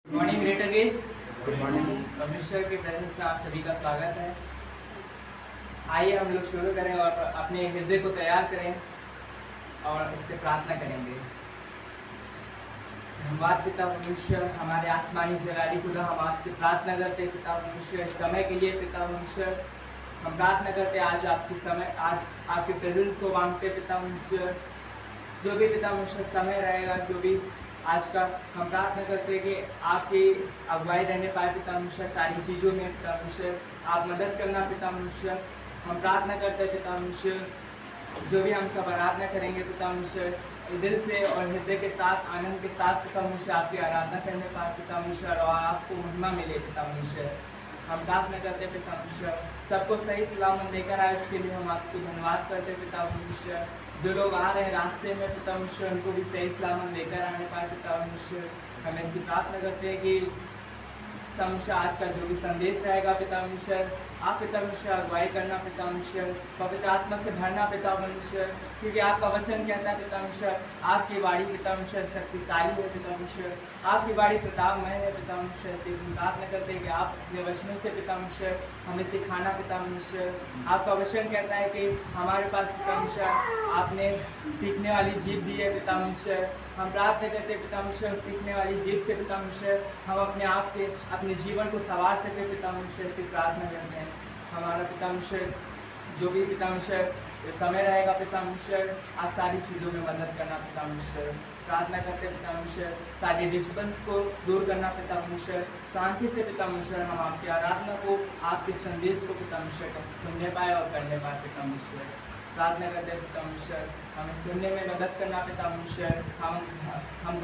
Good morning greater guess. Good morning. परमेश्वर के presence में आप सभी का स्वागत है। आइए हम लोग शुरू करें और अपने हृदय को तैयार करें और इससे प्रार्थना करेंगे। धन्यवाद पिता परमेश्वर, हमारे आसमानी जलाली खुदा, हम आपसे प्रार्थना करते हैं पिता परमेश्वर इस समय के लिए। पिता परमेश्वर हम प्रार्थना करते हैं आज आज आपके प्रेजेंस को मांगते पिता परमेश्वर। जो भी पिता परमेश्वर समय रहेगा, जो भी आज का हम प्रार्थना करते हैं कि आपकी अगुवाई रहने पाए पिता परमेश्वर सारी चीज़ों में। पिता परमेश्वर आप मदद करना पिता परमेश्वर। हम प्रार्थना करते हैं पिता परमेश्वर, जो भी हम सब आराधना करेंगे पिता परमेश्वर दिल से और हृदय के साथ आनंद के साथ पिता परमेश्वर आपकी आराधना करने पाए पिता परमेश्वर, और आपको महिमा मिले पिता परमेश्वर। हम प्रार्थना करते हैं पिता परमेश्वर सबको सही सलामत लेकर आए, इसके लिए हम आपको धन्यवाद करते हैं पिता परमेश्वर। जो लोग आ रहे हैं रास्ते में पिता परमेश्वर उनको भी सही सलामत लेकर आने पाए पिता परमेश्वर। हम ऐसी प्रार्थना करते हैं कि पिता परमेश्वर आज का जो भी संदेश रहेगा पिता परमेश्वर आप पिता परमेश्वर अगुवाई करना पिता परमेश्वर, पवित्र आत्मा से भरना पिता परमेश्वर, क्योंकि आपका वचन कहता है पिता परमेश्वर आपकी वाणी पिता परमेश्वर शक्तिशाली है पिता परमेश्वर, आपकी वाणी प्रतापमय है पिता परमेश्वर। प्रार्थना करते हैं कि आप अपने वचनों से पिता परमेश्वर हमें सिखाना पिता परमेश्वर। आपका वचन कहता है कि हमारे पास पिता परमेश्वर आपने सीखने वाली जीभ दी है पिता परमेश्वर। हम प्रार्थना करते हैं पिता परमेश्वर सीखने वाली जीभ से पिता परमेश्वर हम अपने आप के अपने जीवन को संवार सके पिता परमेश्वर से प्रार्थना करते हैं। हमारा पिता परमेश्वर जो भी पिता परमेश्वर समय रहेगा पिता परमेश्वर आप सारी चीज़ों में मदद करना पिता परमेश्वर। प्रार्थना करते हैं पिता परमेश्वर सारे डिस्टर्बेंस को दूर करना पिता परमेश्वर, शांति से पिता परमेश्वर हम आपकी आराधना को आपके संदेश को पिता परमेश्वर सुनने पाए और करने पाए पिता परमेश्वर। प्रार्थना करते हैं पिता परमेश्वर हमें सुनने में मदद करना पिता परमेश्वर, हम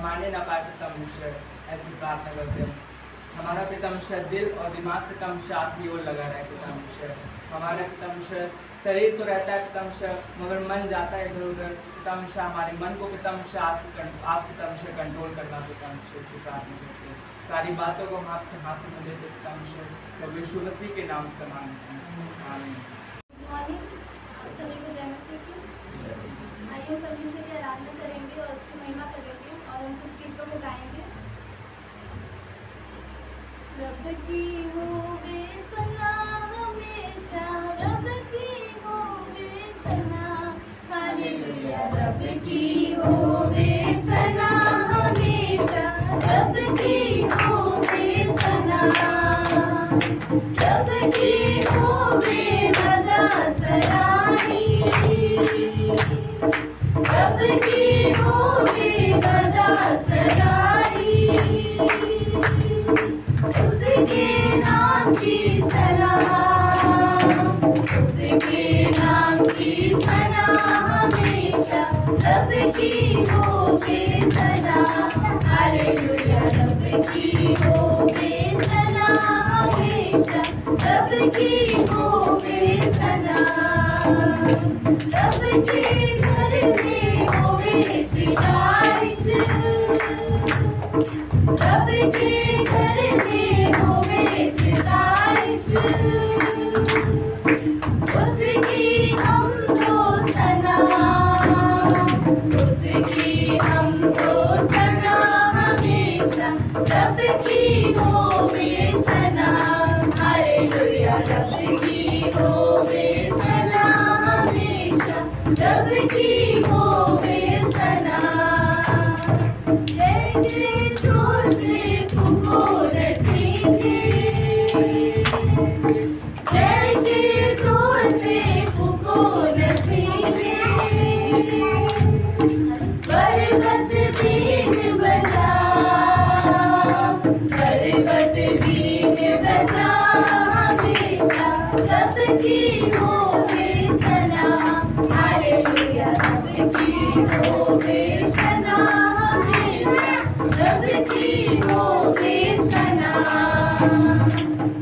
माने ना पाए पिता परमेश्वर, ऐसी प्रार्थना करते हैं। हमारा पिता परमेश्वर दिल और दिमाग पिता परमेश्वर आपकी ओर लगा रहा है पिता परमेश्वर। हमारा पिता परमेश्वर शरीर तो रहता है पिता परमेश्वर मगर मन जाता है इधर उधर पिता परमेश्वर, हमारे मन को पिता परमेश्वर आप पिता परमेश्वर कंट्रोल करना पिता परमेश्वर की प्रार्थना करते हैं। सारी बातों को हम आपके हाथ में देते पिता परमेश्वर, तो यीशु मसीह के नाम से मांगते हैं, आमीन। गुड मॉर्निंग, आप सभी को जय मसीह की। आइए परमेश्वर की आराधना करेंगे और उसकी महिमा करेंगे और हम कुछ गीतों को गाएंगे। रब की होवे सना हमेशा, रब की होवे सना, हालेलुया। रब की होवे सना हमेशा, रब की होवे सना, रब की होवे मजा सराही, रब की होवे मजा सराही। उसके नाम की सलाम, उसके नाम की सलाम हमेशा, रब की होवे सलाम, हालेलुया। रब की होवे सलाम हमेशा, रब की होवे सलाम। रब के घर में होवे सितारिश, रब के घर में होवे सितारिश, उसकी हमको सलाम, उसकी हमको सलाम हमेशा, रब की होवे सलाम, हालेलुया। रब की होवे सलाम हमेशा, रब की होवे सलाम। जय जय जोर से पुकारे सीखे, जय जय जोर से पुकारे सीखे, बरकत बीन बजा, बरकत बीन बजा हमेशा, रब की होवे सलाम, हालेलुया। रब की होवे सलाम हमेशा, रब की होवे सलाम।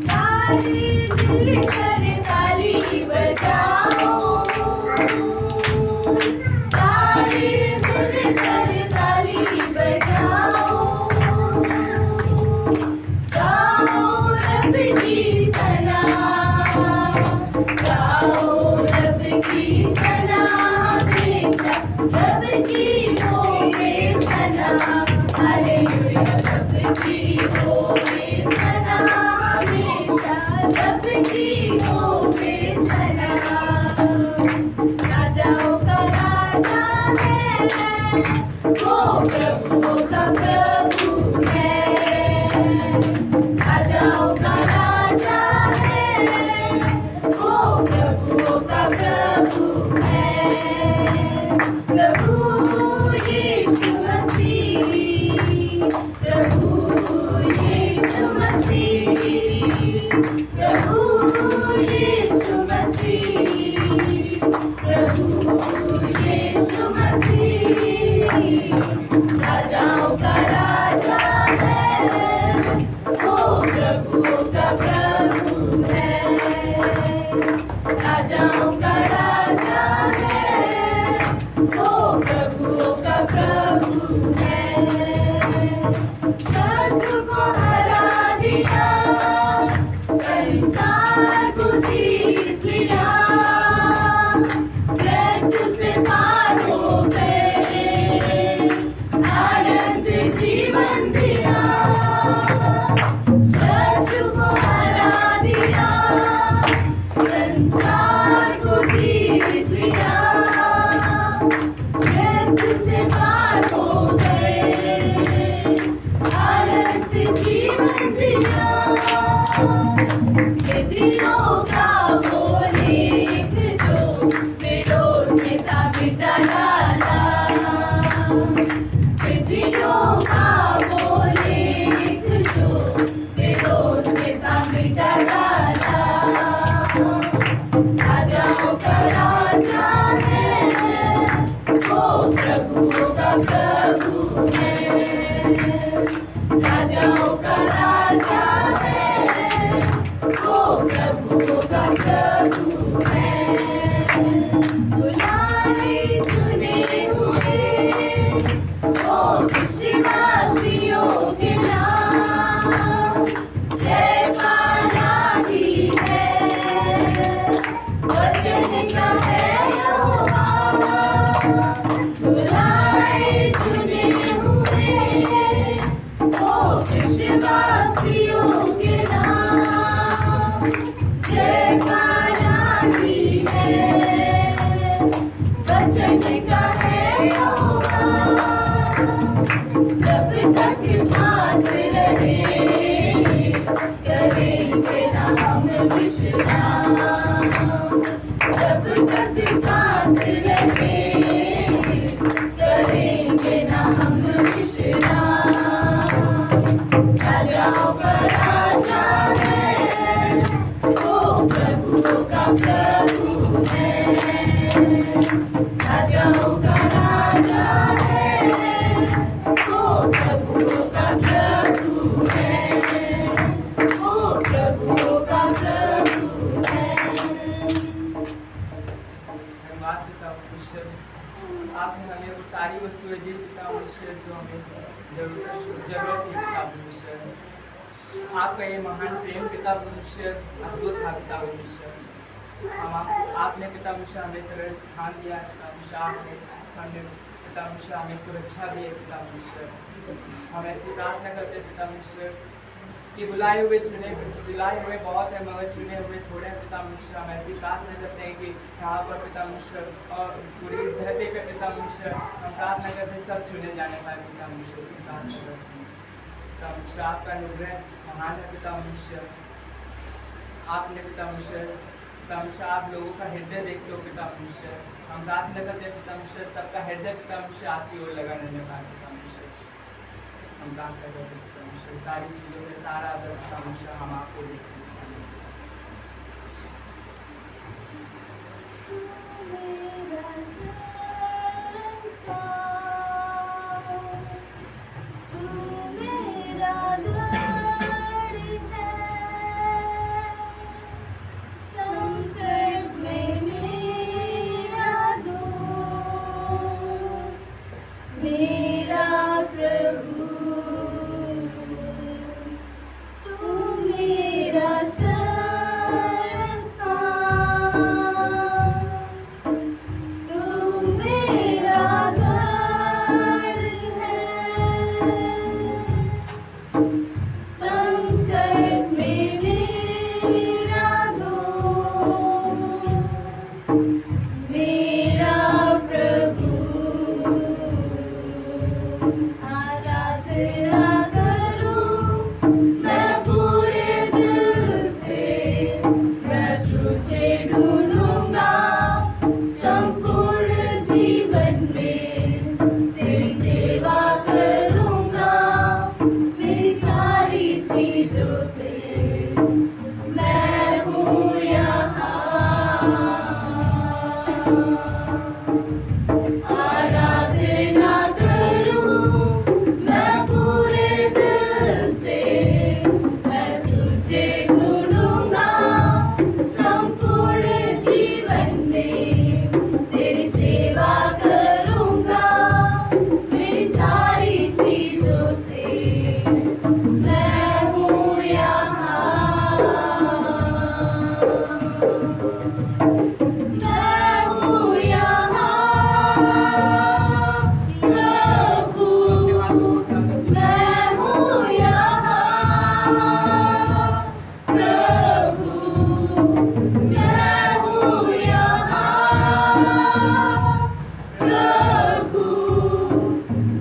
सारे मिलकर ताली बजाओ, सारे मिलकर ताली बजाओ, गाओ रब की सलाम, गाओ रब की सलाम हमेशा, रब की होवे सलाम, हालेलुया। रब की वो प्रभुओं का प्रभु है, राजाओं का राजा है, वो प्रभुओं का प्रभु है। प्रभु यीशु मसीह, प्रभु यीशु मसीह, प्रभु यीशु मसीह, प्रभु यीशु मसीह, राजाओं का राजा है, वो प्रभुओं का प्रभु है, राजाओं का राजा है, वो प्रभुओं का प्रभु है। शत्रु को हरा दिया, संसार को जीत लिया, मृत्यु से पार हो गए, आनंद जीवन दिया। शत्रु को हरा दिया, संसार को जीत लिया, मृत्यु से पार हो गए, आनंद जीवन दिया। एथियों का वो लेख जो विरोध में था मिटा डाला, एथियों का वो लेख जो विरोध में था मिटा डाला। राजाओं का राजा है, वो प्रभुओं का प्रभु है, राजाओं का राजा है, वो प्रभुओं का प्रभु है। बुलाए चुने हुए, वो विश्वासियों के नाम, जयमाला भी है, वचन का है यहोवा। बुलाए चुने हुए, वो विश्वासियों के नाम, जयकारा भी है, वचन का है यहोवा। जब तक सांस रहे, करेंगे ना हम विश्राम, जब तक सांस रहे, करेंगे ना हम विश्राम। राजाओं का राजा है, वो प्रभुओं का प्रभु है, राजाओं का राजा है, वो प्रभुओं का प्रभु है, वो प्रभुओं का प्रभु है। धन्यवाद पिता परमेश्वर, आपने हमें वो सारी वस्तुएं दी पिता परमेश्वर जो हमें जरूरत थी पिता परमेश्वर। आपका ये महान प्रेम पिता परमेश्वर अद्भुत था पिता परमेश्वर। आपने पिता परमेश्वर हमें सरल स्थान दिया पिता परमेश्वर, आपने पिता परमेश्वर हमें सुरक्षा दी है पिता परमेश्वर। हम ऐसी प्रार्थना करते पिता परमेश्वर कि बुलाए हुए बहुत है मगर चुने हुए थोड़े हैं पिता परमेश्वर। हम ऐसी प्रार्थना करते हैं कि यहाँ पर पिता परमेश्वर और पूरी इस धरती पर पिता परमेश्वर हम प्रार्थना करते हैं सब चुने जाने पाए पिता परमेश्वर की प्रार्थना करते हैं। पिता परमेश्वर आपका अनुग्रह महान है पिता परमेश्वर। आपने पिता परमेश्वर आप लोगों का हृदय देखते हो पिता परमेश्वर। हम प्रार्थना करते हैं पिता परमेश्वर सबका हृदय पिता परमेश्वर आपकी ओर लगा रहने पाए पिता परमेश्वर। हम प्रार्थना करते हैं पिता परमेश्वर सारी चीज़ों में सारा आदर पिता परमेश्वर हम आपको देखते हैं। में तेरी सेवा करूँगा मेरी सारी चीज़ों से मैं हूँ यहाँ आराधना करूँ मैं पूरे दिल से मैं तुझे ढूंढूंगा संपूर्ण जीवन में तेरी सेवा करूँगा मेरी सारी चीज़ों से मैं हूँ यहाँ मैं हूँ यहाँ प्रभु मैं हूँ यहाँ प्रभु मैं हूँ यहाँ प्रभु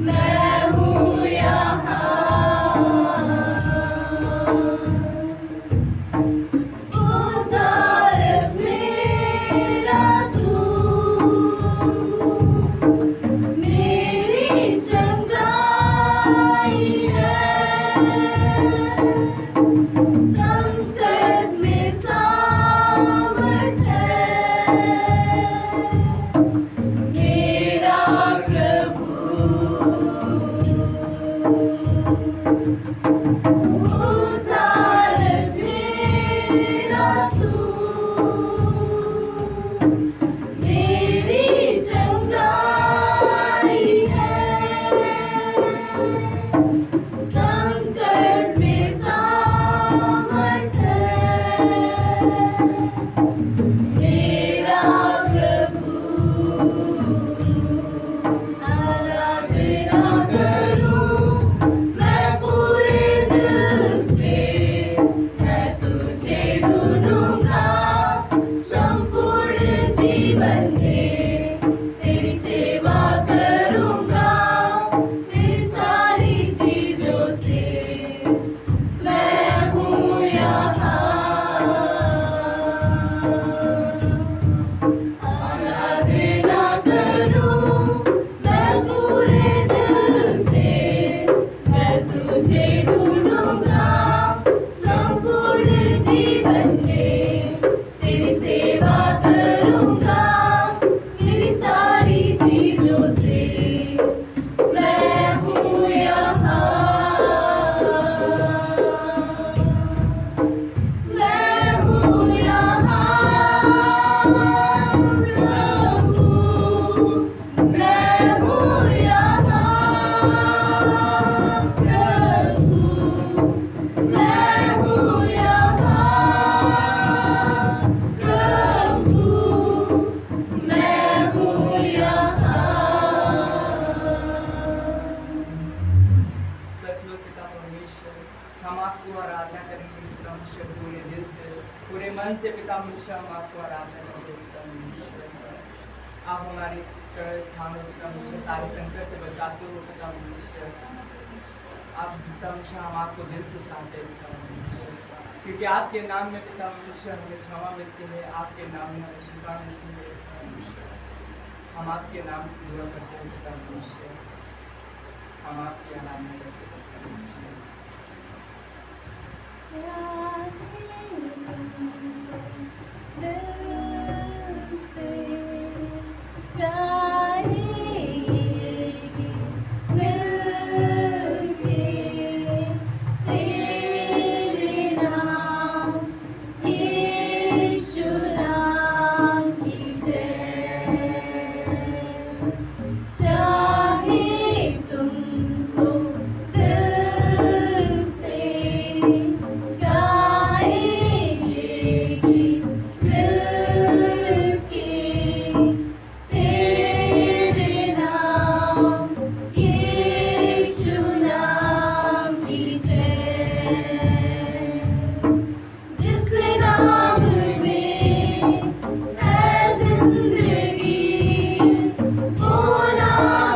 मैं हूँ यहाँ उद्धारक मेरा तू मेरी चंगाई है संकट में सामर्थ है मेरा प्रभु उद्धारक मेरा तू मेरी चंगाई है संकट में सामर्थ है मेरा प्रभु आराधना करूँ मैं पूरे दिल से मैं तुझे ढूंढूंगा संपूर्ण जीवन में तेरी सेवा करूँगा मेरी सारी चीज़ों से मैं हूँ यहाँ आराधना करूँ मैं पूरे दिल से मैं तुझे ढूंढूंगा संपूर्ण जीवन में तेरी सेवा करूँगा मेरी सारी चीज़ों से मैं हूँ यहाँ मैं हूँ यहाँ प्रभु मैं हूँ यहाँ प्रभु मैं हूँ यहाँ प्रभु मैं हूँ यहाँ सचमुच पिता परमेश्वर हम आपको आराधना करेंगे पिता परमेश्वर पूरे दिल से पूरे मन से पिता परमेश्वर हम आपको आराधना करेंगे पिता परमेश्वर आप हमारे सरल स्थानों पिता परमेश्वर सारे संकट से बचाते हो पिता परमेश्वर आप पिता परमेश्वर हम आपको दिल से चाहते हैं पिता परमेश्वर क्योंकि आपके नाम में पिता परमेश्वर हमें क्षमा मिलती है आपके नाम में हमें शिफा मिलती है पिता परमेश्वर हम आपके नाम से दुआ करते हैं पिता परमेश्वर हम आपकी आराधना करते हैं पिता परमेश्वर दिल से गाएगी मिलके तेरे नाम यीशु नाम की जय चाहे तुमको दिल से जिंदगी वो नाम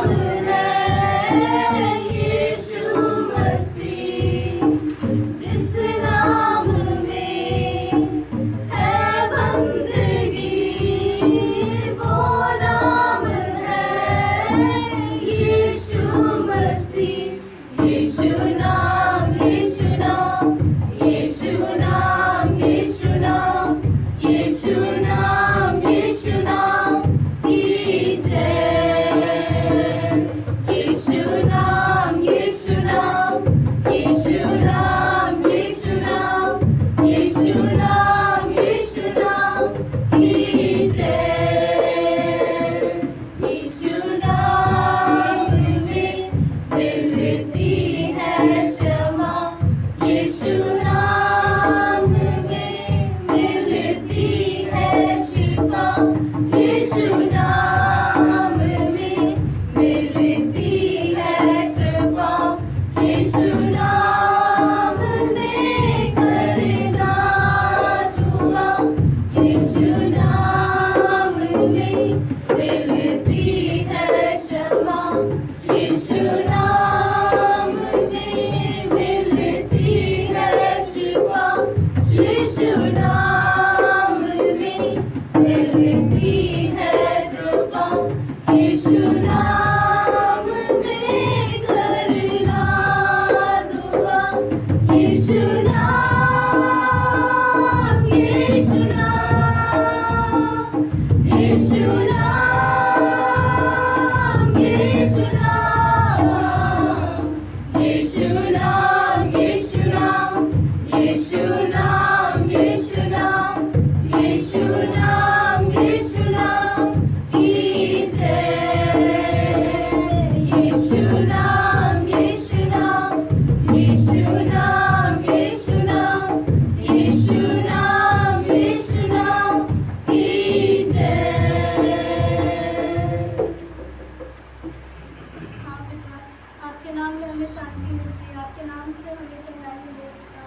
आपके नाम से हमें चंगाई मिले पिता।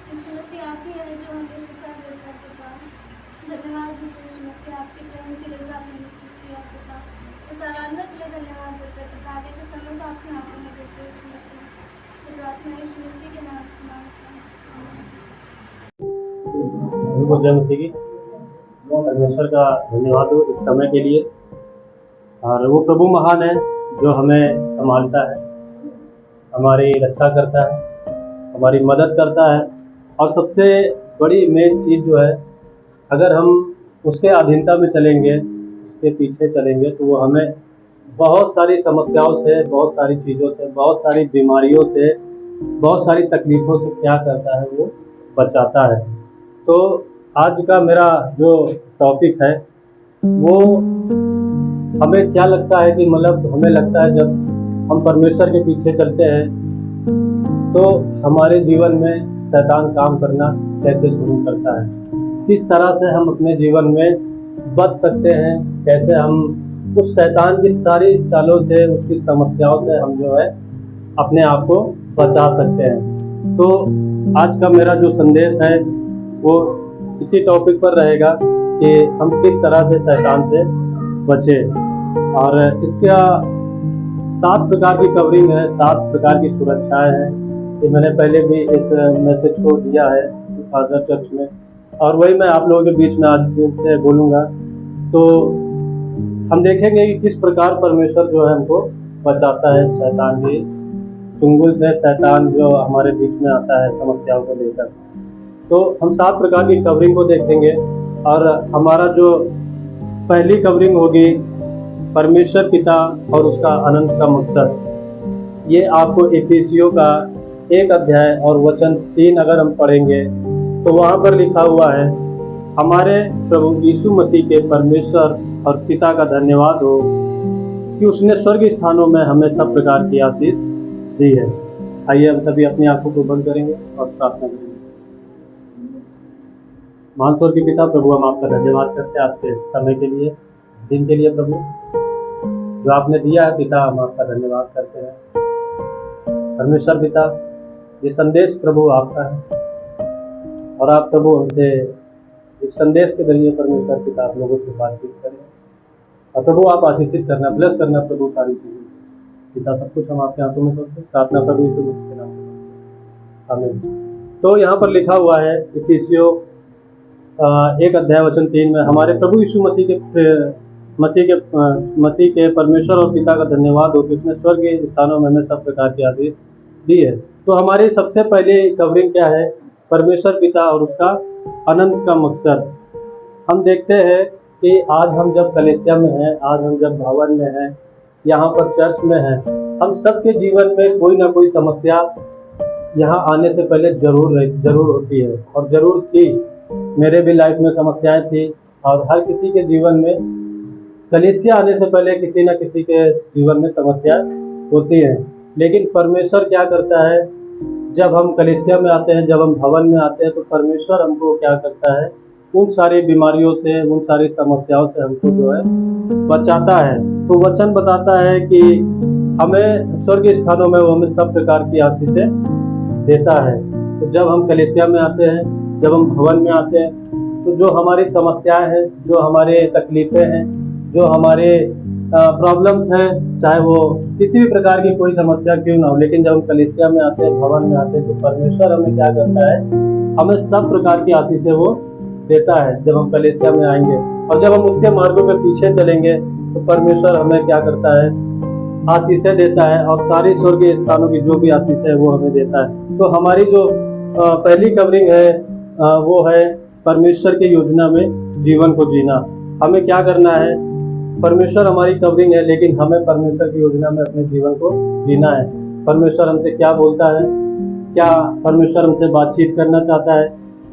यीशु मसीह आप ही हैं जो हमें शिफा देता है पिता। धन्यवाद देते यीशु मसीह, आपके प्रेम की रजा आपने नसीब किया पिता। इस आराधना के लिए धन्यवाद देते हैं पिता। आगे के समय को आपके हाथों में देते यीशु मसीह। तो प्रार्थना यीशु मसीह के नाम से मांगते हैं, आमीन। जय मसीह की। परमेश्वर का धन्यवाद हो इस समय के लिए। और वो प्रभु महान है जो हमें संभालता है, हमारी रक्षा करता है, हमारी मदद करता है। और सबसे बड़ी मेन चीज़ जो है, अगर हम उसके अधीनता में चलेंगे, उसके पीछे चलेंगे, तो वो हमें बहुत सारी समस्याओं से, बहुत सारी चीज़ों से, बहुत सारी बीमारियों से, बहुत सारी तकलीफ़ों से क्या करता है, वो बचाता है। तो आज का मेरा जो टॉपिक है वो हमें क्या लगता है कि मतलब हमें लगता है जब हम परमेश्वर के पीछे चलते हैं तो हमारे जीवन में शैतान काम करना कैसे शुरू करता है, किस तरह से हम अपने जीवन में बच सकते हैं, कैसे हम उस शैतान की सारी चालों से, उसकी समस्याओं से हम जो है अपने आप को बचा सकते हैं। तो आज का मेरा जो संदेश है वो इसी टॉपिक पर रहेगा कि हम किस तरह से शैतान से बचे। और इसका 7 प्रकार की कवरिंग है, 7 प्रकार की सुरक्षाएं हैं। ये मैंने पहले भी इस मैसेज को दिया है फादर चर्च में, और वही मैं आप लोगों के बीच में आज फिर से बोलूँगा। तो हम देखेंगे कि किस प्रकार परमेश्वर जो है हमको बचाता है शैतान की चुंगल से, शैतान जो हमारे बीच में आता है समस्याओं को लेकर। तो हम 7 प्रकार की कवरिंग को देखेंगे। और हमारा जो पहली कवरिंग होगी परमेश्वर पिता और उसका अनंत का मकसद। ये आपको एफिसियों का 1 अध्याय और वचन 3 अगर हम पढ़ेंगे तो वहाँ पर लिखा हुआ है, हमारे प्रभु यीशु मसीह के परमेश्वर और पिता का धन्यवाद हो कि उसने स्वर्ग स्थानों में हमें सब प्रकार की आशीष दी है। आइए हम सभी अपनी आंखों को बंद करेंगे और प्रार्थना करेंगे। महान स्वर्ग के पिता प्रभु, हम आपका धन्यवाद करते हैं आज के समय के लिए, दिन के लिए प्रभु जो आपने दिया है पिता, हम आपका धन्यवाद करते हैं। परमेश्वर पिता, ये संदेश प्रभु आपका है और आप प्रभु हमसे इस संदेश के जरिए परमेश्वर पिता आप लोगों से बातचीत करें और प्रभु आप आशीषित करना, ब्लेस करना प्रभु सारी चीजें पिता। सब कुछ हम आपके हाथों में सौंपते हैं, प्रार्थना प्रभु यीशु मसीह के नाम में, आमीन। तो यहाँ पर लिखा हुआ है इफिसियों 1 अध्याय वचन 3 में, हमारे प्रभु यीशु मसीह के परमेश्वर और पिता का धन्यवाद हो कि उसने स्वर्ग के स्थानों में हमें सब प्रकार की आशीष दी है। तो हमारी सबसे पहले कवरिंग क्या है? परमेश्वर पिता और उसका अनंत का मकसद। हम देखते हैं कि आज हम जब कलीसिया में हैं, आज हम जब भवन में हैं, यहाँ पर चर्च में हैं, हम सबके जीवन में कोई ना कोई समस्या यहाँ आने से पहले जरूर होती है और जरूर थी। मेरे भी लाइफ में समस्याएं थी और हर किसी के जीवन में कलीसिया आने से पहले किसी न किसी के जीवन में समस्या होती है। लेकिन परमेश्वर क्या करता है, जब हम कलीसिया में आते हैं, जब हम भवन में आते हैं, तो परमेश्वर हमको क्या करता है, उन सारी बीमारियों से, उन सारी समस्याओं से हमको जो है बचाता है। तो वचन बताता है कि हमें स्वर्गीय स्थानों में वो हमें सब प्रकार की आशीषें देता है। तो जब हम कलीसिया में आते हैं, जब हम भवन में आते हैं, तो जो हमारी समस्याएं हैं, जो हमारे तकलीफें हैं, जो हमारे प्रॉब्लम्स हैं, चाहे वो किसी भी प्रकार की कोई समस्या क्यों ना हो, लेकिन जब हम कलीसिया में आते हैं, भवन में आते हैं, तो परमेश्वर हमें क्या करता है, हमें सब प्रकार की आशीषें वो देता है जब हम कलीसिया में आएंगे। और जब हम उसके मार्गों के पीछे चलेंगे तो परमेश्वर हमें क्या करता है, आशीषें देता है और सारी स्वर्गीय स्थानों की जो भी आशीषें है वो हमें देता है। तो हमारी जो पहली कवरिंग है वो है परमेश्वर की योजना में जीवन को जीना। हमें क्या करना है, परमेश्वर हमारी कवरिंग है, लेकिन हमें परमेश्वर की योजना में अपने जीवन को जीना है। परमेश्वर हमसे क्या बोलता है, क्या परमेश्वर हमसे बातचीत करना चाहता है,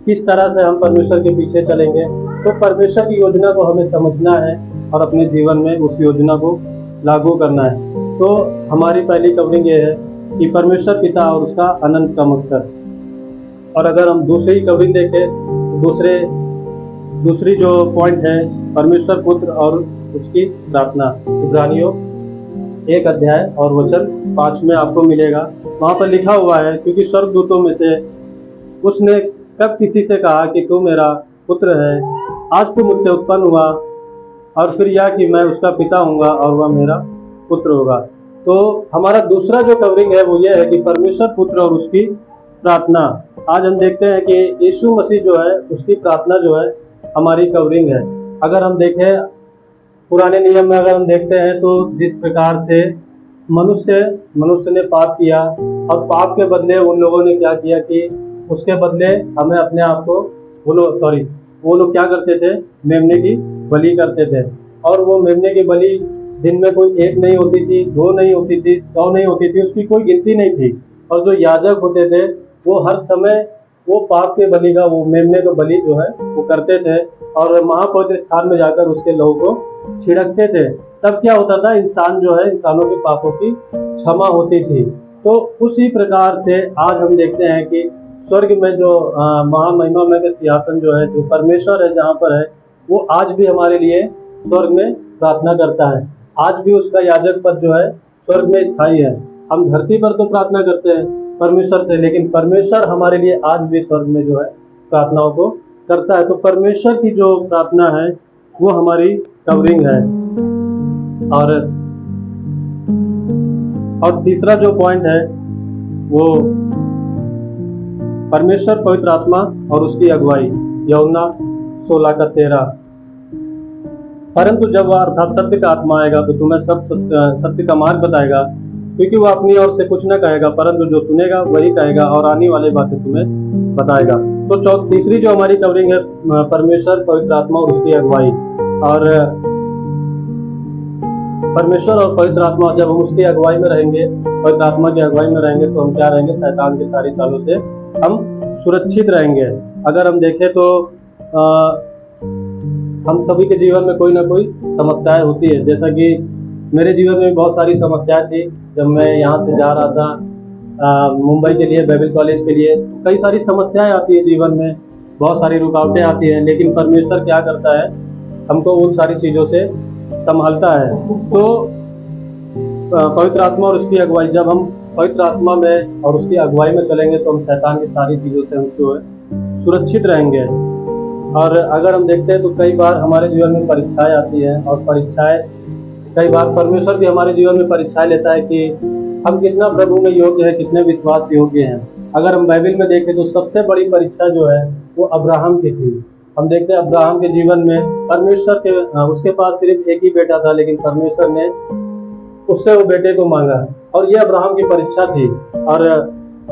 किस तरह से हम परमेश्वर के पीछे चलेंगे। तो परमेश्वर की योजना को हमें समझना है और अपने जीवन में उस योजना को लागू करना है। तो हमारी पहली कवरिंग ये है कि परमेश्वर पिता और उसका अनंत का मकसद। और अगर हम दूसरी कवरिंग देखें, दूसरी जो पॉइंट है परमेश्वर पुत्र और उसकी प्रार्थना। इब्रानियों 1 अध्याय और वचन 5 में आपको मिलेगा। वहाँ पर लिखा हुआ है, क्योंकि स्वर्गदूतों में से उसने कब किसी से कहा कि तू मेरा पुत्र है, आज तू मुझसे उत्पन्न हुआ, और फिर यह कि मैं उसका पिता हूँगा और वह मेरा पुत्र होगा। तो हमारा दूसरा जो कवरिंग है वो ये है कि परमेश्वर पुत्र और उसकी प्रार्थना। आज हम देखते हैं कि यीशु मसीह जो है उसकी प्रार्थना जो है हमारी कवरिंग है। अगर हम देखें पुराने नियम में, अगर हम देखते हैं तो जिस प्रकार से मनुष्य ने पाप किया, और पाप के बदले उन लोगों ने क्या किया कि उसके बदले हमें अपने आप को वो लोग क्या करते थे, मेमने की बलि करते थे। और वो मेमने की बलि दिन में कोई 1 नहीं होती थी, 2 नहीं होती थी, 100 नहीं होती थी, उसकी कोई गिनती नहीं थी। और जो याजक होते थे वो हर समय वो पाप के बलि का, वो मेमने का बलि जो है वो करते थे और महापवित्र स्थान में जाकर उसके लहू को छिड़कते थे। तब क्या होता था, इंसान जो है, इंसानों के पापों की क्षमा होती थी। तो उसी प्रकार से आज हम देखते हैं कि स्वर्ग में जो महामहिमा में के सिंहासन जो है, जो परमेश्वर है जहाँ पर है, वो आज भी हमारे लिए स्वर्ग में प्रार्थना करता है। आज भी उसका याजक पद जो है स्वर्ग में स्थायी है। हम धरती पर तो प्रार्थना करते हैं परमेश्वर से, लेकिन परमेश्वर हमारे लिए आज भी स्वर्ग में जो है प्रार्थनाओं को करता है। तो परमेश्वर की जो प्रार्थना है वो हमारी कवरिंग है। और तीसरा जो पॉइंट है वो परमेश्वर पवित्र आत्मा और उसकी अगुवाई, यूहन्ना 16:13। परंतु जब वह अर्थात सत्य का आत्मा आएगा तो तुम्हें सब सत्य का मार्ग बताएगा, क्योंकि वह अपनी ओर से कुछ न कहेगा, परंतु जो सुनेगा वही कहेगा और आने वाली बातें तुम्हें बताएगा। तो तीसरी जो हमारी कवरिंग है, परमेश्वर पवित्र आत्मा और उसकी अगुवाई। और परमेश्वर और पवित्र आत्मा, जब हम उसकी अगुवाई में रहेंगे, पवित्र आत्मा की अगुवाई में रहेंगे, तो हम क्या रहेंगे, शैतान के सारी चालों से हम सुरक्षित रहेंगे। अगर हम देखें तो हम सभी के जीवन में कोई ना कोई समस्याएं होती है। जैसा कि मेरे जीवन में बहुत सारी समस्याएं थी। जब मैं यहाँ से जा रहा था मुंबई के लिए, बाइबल कॉलेज के लिए, तो कई सारी समस्याएं आती है जीवन में, बहुत सारी रुकावटें आती हैं, लेकिन परमेश्वर क्या करता है, हमको उन सारी चीज़ों से संभालता है। तो पवित्र आत्मा और उसकी अगुवाई, जब हम पवित्र आत्मा में और उसकी अगुवाई में चलेंगे तो हम शैतान की सारी चीज़ों से हम जो है सुरक्षित रहेंगे। और अगर हम देखते हैं तो कई बार हमारे जीवन में परीक्षाएं आती हैं, और परीक्षाएं कई बार परमेश्वर भी हमारे जीवन में परीक्षाएं लेता है कि हम कितना प्रभु में योग्य है, कितने विश्वास योग्य हैं। अगर हम बाइबल में देखें तो सबसे बड़ी परीक्षा जो है वो अब्राहम की थी। हम देखते हैं अब्राहम के जीवन में परमेश्वर के उसके पास सिर्फ एक ही बेटा था, लेकिन परमेश्वर ने उससे वो बेटे को मांगा, और ये अब्राहम की परीक्षा थी। और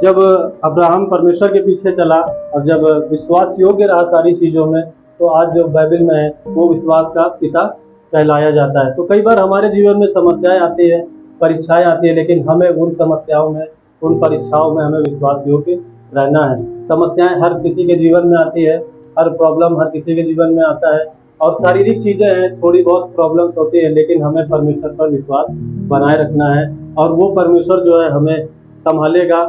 जब अब्राहम परमेश्वर के पीछे चला और जब विश्वास योग्य रहा सारी चीज़ों में, तो आज जो बाइबल में है वो विश्वास का पिता कहलाया जाता है। तो कई बार हमारे जीवन में समस्याएं आती है, परीक्षाएं आती है, लेकिन हमें उन समस्याओं में, उन परीक्षाओं में हमें विश्वास योग्य रहना है। समस्याएं हर किसी के जीवन में आती है, हर प्रॉब्लम हर किसी के जीवन में आता है, और शारीरिक चीज़ें हैं, थोड़ी बहुत प्रॉब्लम्स होती है, लेकिन हमें परमेश्वर पर विश्वास बनाए रखना है, और वो परमेश्वर जो है हमें संभालेगा।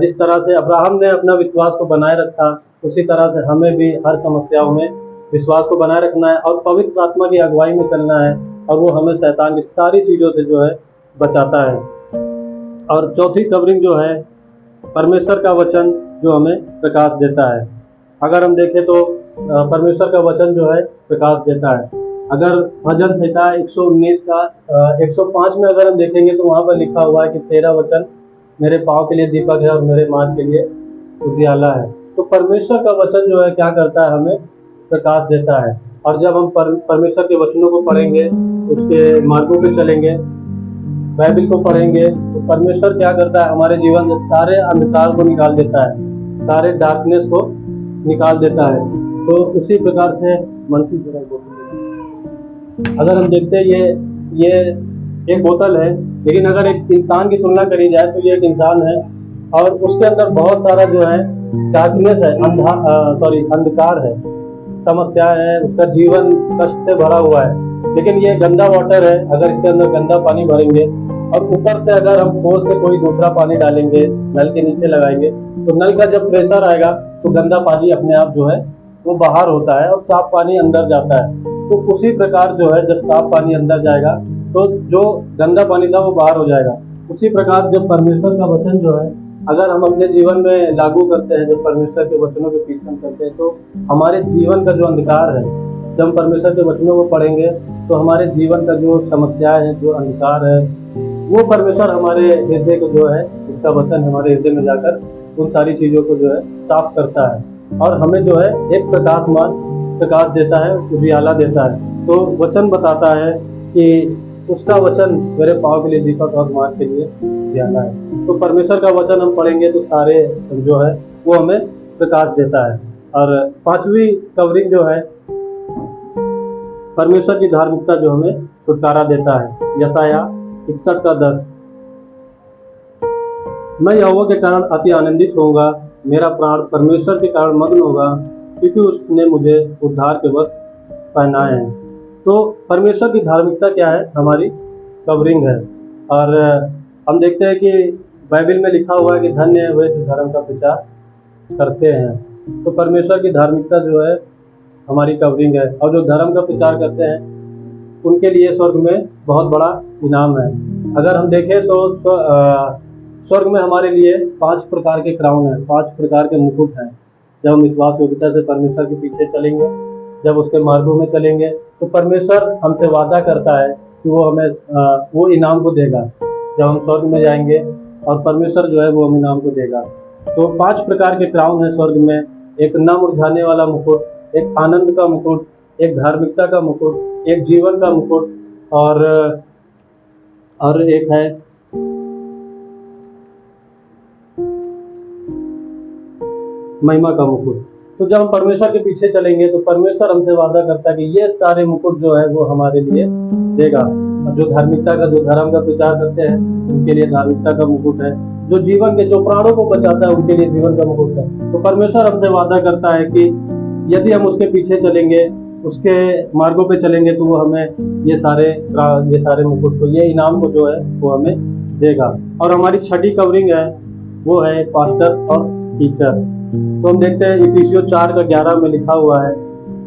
जिस तरह से अब्राहम ने अपना विश्वास को बनाए रखा, उसी तरह से हमें भी हर समस्याओं में विश्वास को बनाए रखना है और पवित्र आत्मा की अगुवाई में चलना है, और वो हमें शैतान की सारी चीज़ों से जो है बचाता है। और चौथी कवरिंग जो है परमेश्वर का वचन, जो हमें प्रकाश देता है। अगर हम देखें तो परमेश्वर का वचन जो है प्रकाश देता है। अगर भजन संहिता 119 का 105 में अगर हम देखेंगे तो वहाँ पर लिखा हुआ है कि तेरा वचन मेरे पाँव के लिए दीपक है और मेरे मार्ग के लिए उजियाला है। तो परमेश्वर का वचन जो है क्या करता है, हमें प्रकाश देता है। और जब हम परमेश्वर के वचनों को पढ़ेंगे, उसके मार्गों पे चलेंगे, बाइबल को पढ़ेंगे, तो परमेश्वर क्या करता है, हमारे जीवन से सारे अंधकार को निकाल देता है, सारे डार्कनेस को निकाल देता है। तो उसी प्रकार से मनसी अगर हम देखते हैं ये एक बोतल है, लेकिन अगर एक इंसान की तुलना करी जाए तो ये एक इंसान है, और उसके अंदर बहुत सारा जो है डार्कनेस है, अंधकार है, समस्या है, उसका जीवन कष्ट से भरा हुआ है। लेकिन ये गंदा वाटर है, अगर इसके अंदर गंदा पानी भरेंगे और ऊपर से अगर हम फोर्स से कोई दूसरा पानी डालेंगे, नल के नीचे लगाएंगे, तो नल का जब प्रेशर आएगा तो गंदा पानी अपने आप जो है वो बाहर होता है और साफ पानी अंदर जाता है। तो उसी प्रकार जो है जब साफ पानी अंदर जाएगा तो जो गंदा पानी था वो बाहर हो जाएगा। उसी प्रकार जब परमेश्वर का वचन जो है अगर हम अपने जीवन में लागू करते हैं, जब परमेश्वर के वचनों के पीछे हम करते हैं, तो हमारे जीवन का जो अंधकार है, जब हम परमेश्वर के वचनों को पढ़ेंगे तो हमारे जीवन का जो समस्याएं हैं, जो अंधकार है, वो परमेश्वर हमारे हृदय को जो है, उसका वचन हमारे हृदय में जाकर उन सारी चीजों को जो है साफ करता है और हमें जो है एक प्रकाश देता है, उजियाला देता है। तो वचन बताता है कि उसका वचन मेरे पाँव के लिए दीपक और मार्ग के लिए उजियाला है। तो परमेश्वर का वचन हम पढ़ेंगे तो सारे जो है वो हमें प्रकाश देता है। और पांचवी कवरिंग जो है परमेश्वर की धार्मिकता जो हमें छुटकारा देता है। यशाया 61:10, मैं यहोवा के कारण अति आनंदित होऊंगा, मेरा प्राण परमेश्वर के कारण मग्न होगा, क्योंकि उसने मुझे उद्धार के वस्त्र पहनाए हैं। तो परमेश्वर की धार्मिकता क्या है? हमारी कवरिंग है। और हम देखते हैं कि बाइबल में लिखा हुआ है कि धन्य है वे जो धर्म का प्रचार करते हैं। तो परमेश्वर की धार्मिकता जो है हमारी कवरिंग है, और जो धर्म का प्रचार करते हैं उनके लिए स्वर्ग में बहुत बड़ा इनाम है। अगर हम देखें तो स्वर्ग में हमारे लिए 5 प्रकार के क्राउन हैं, 5 प्रकार के मुकुट हैं। जब हम विश्वास योग्यता से परमेश्वर के पीछे चलेंगे, जब उसके मार्गों में चलेंगे, तो परमेश्वर हमसे वादा करता है कि वो हमें वो इनाम को देगा। जब हम स्वर्ग में जाएंगे और परमेश्वर जो है वो हम इनाम को देगा। तो 5 प्रकार के क्राउन है स्वर्ग में। एक न मुरझाने वाला मुकुट, एक आनंद का मुकुट, एक धार्मिकता का मुकुट, एक जीवन का मुकुट, और एक है महिमा का मुकुट। तो जब हम परमेश्वर के पीछे चलेंगे तो परमेश्वर हमसे वादा करता है कि ये सारे मुकुट जो है वो हमारे लिए देगा। जो धार्मिकता का, जो धर्म का प्रचार करते हैं उनके लिए धार्मिकता का मुकुट है। जो जीवन के, जो प्राणों को बचाता है उनके लिए जीवन का मुकुट है। तो परमेश्वर हमसे वादा करता है कि यदि हम उसके पीछे चलेंगे, उसके मार्गों पे चलेंगे, तो वो हमें ये सारे मुकुट को, ये इनाम को जो है वो हमें देगा। और हमारी छठी कवरिंग है वो है पास्टर और टीचर। तो हम देखते हैं इफिसियों 4:11 में लिखा हुआ है,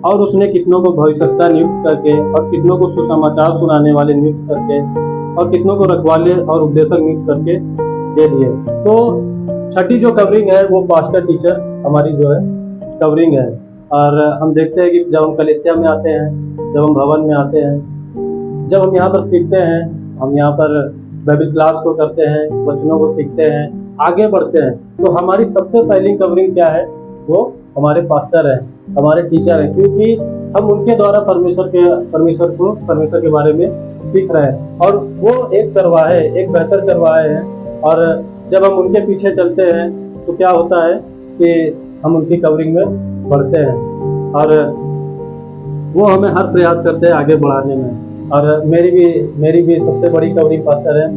और उसने कितनों को भविष्यवक्ता नियुक्त करके, और कितनों को सुसमाचार सुनाने वाले नियुक्त करके, और कितनों को रखवाले और उपदेशक नियुक्त करके दे दिए। तो छठी जो कवरिंग है वो पास्टर टीचर हमारी जो है कवरिंग है। और हम देखते हैं कि जब हम कलीसिया में आते हैं, जब हम भवन में आते हैं, जब हम यहाँ पर सीखते हैं, हम यहाँ पर बाइबल क्लास को करते हैं, वचनों को सीखते हैं, आगे बढ़ते हैं, तो हमारी सबसे पहली कवरिंग क्या है? वो हमारे पास्टर हैं, हमारे टीचर हैं, क्योंकि हम उनके द्वारा परमेश्वर के बारे में सीख रहे हैं, और वो एक चरवाहे, एक बेहतर चरवाहे हैं। और जब हम उनके पीछे चलते हैं तो क्या होता है कि हम उनकी कवरिंग में बढ़ते हैं, और वो हमें हर प्रयास करते हैं आगे बढ़ाने में। और मेरी भी सबसे बड़ी कवरिंग पास्टर है।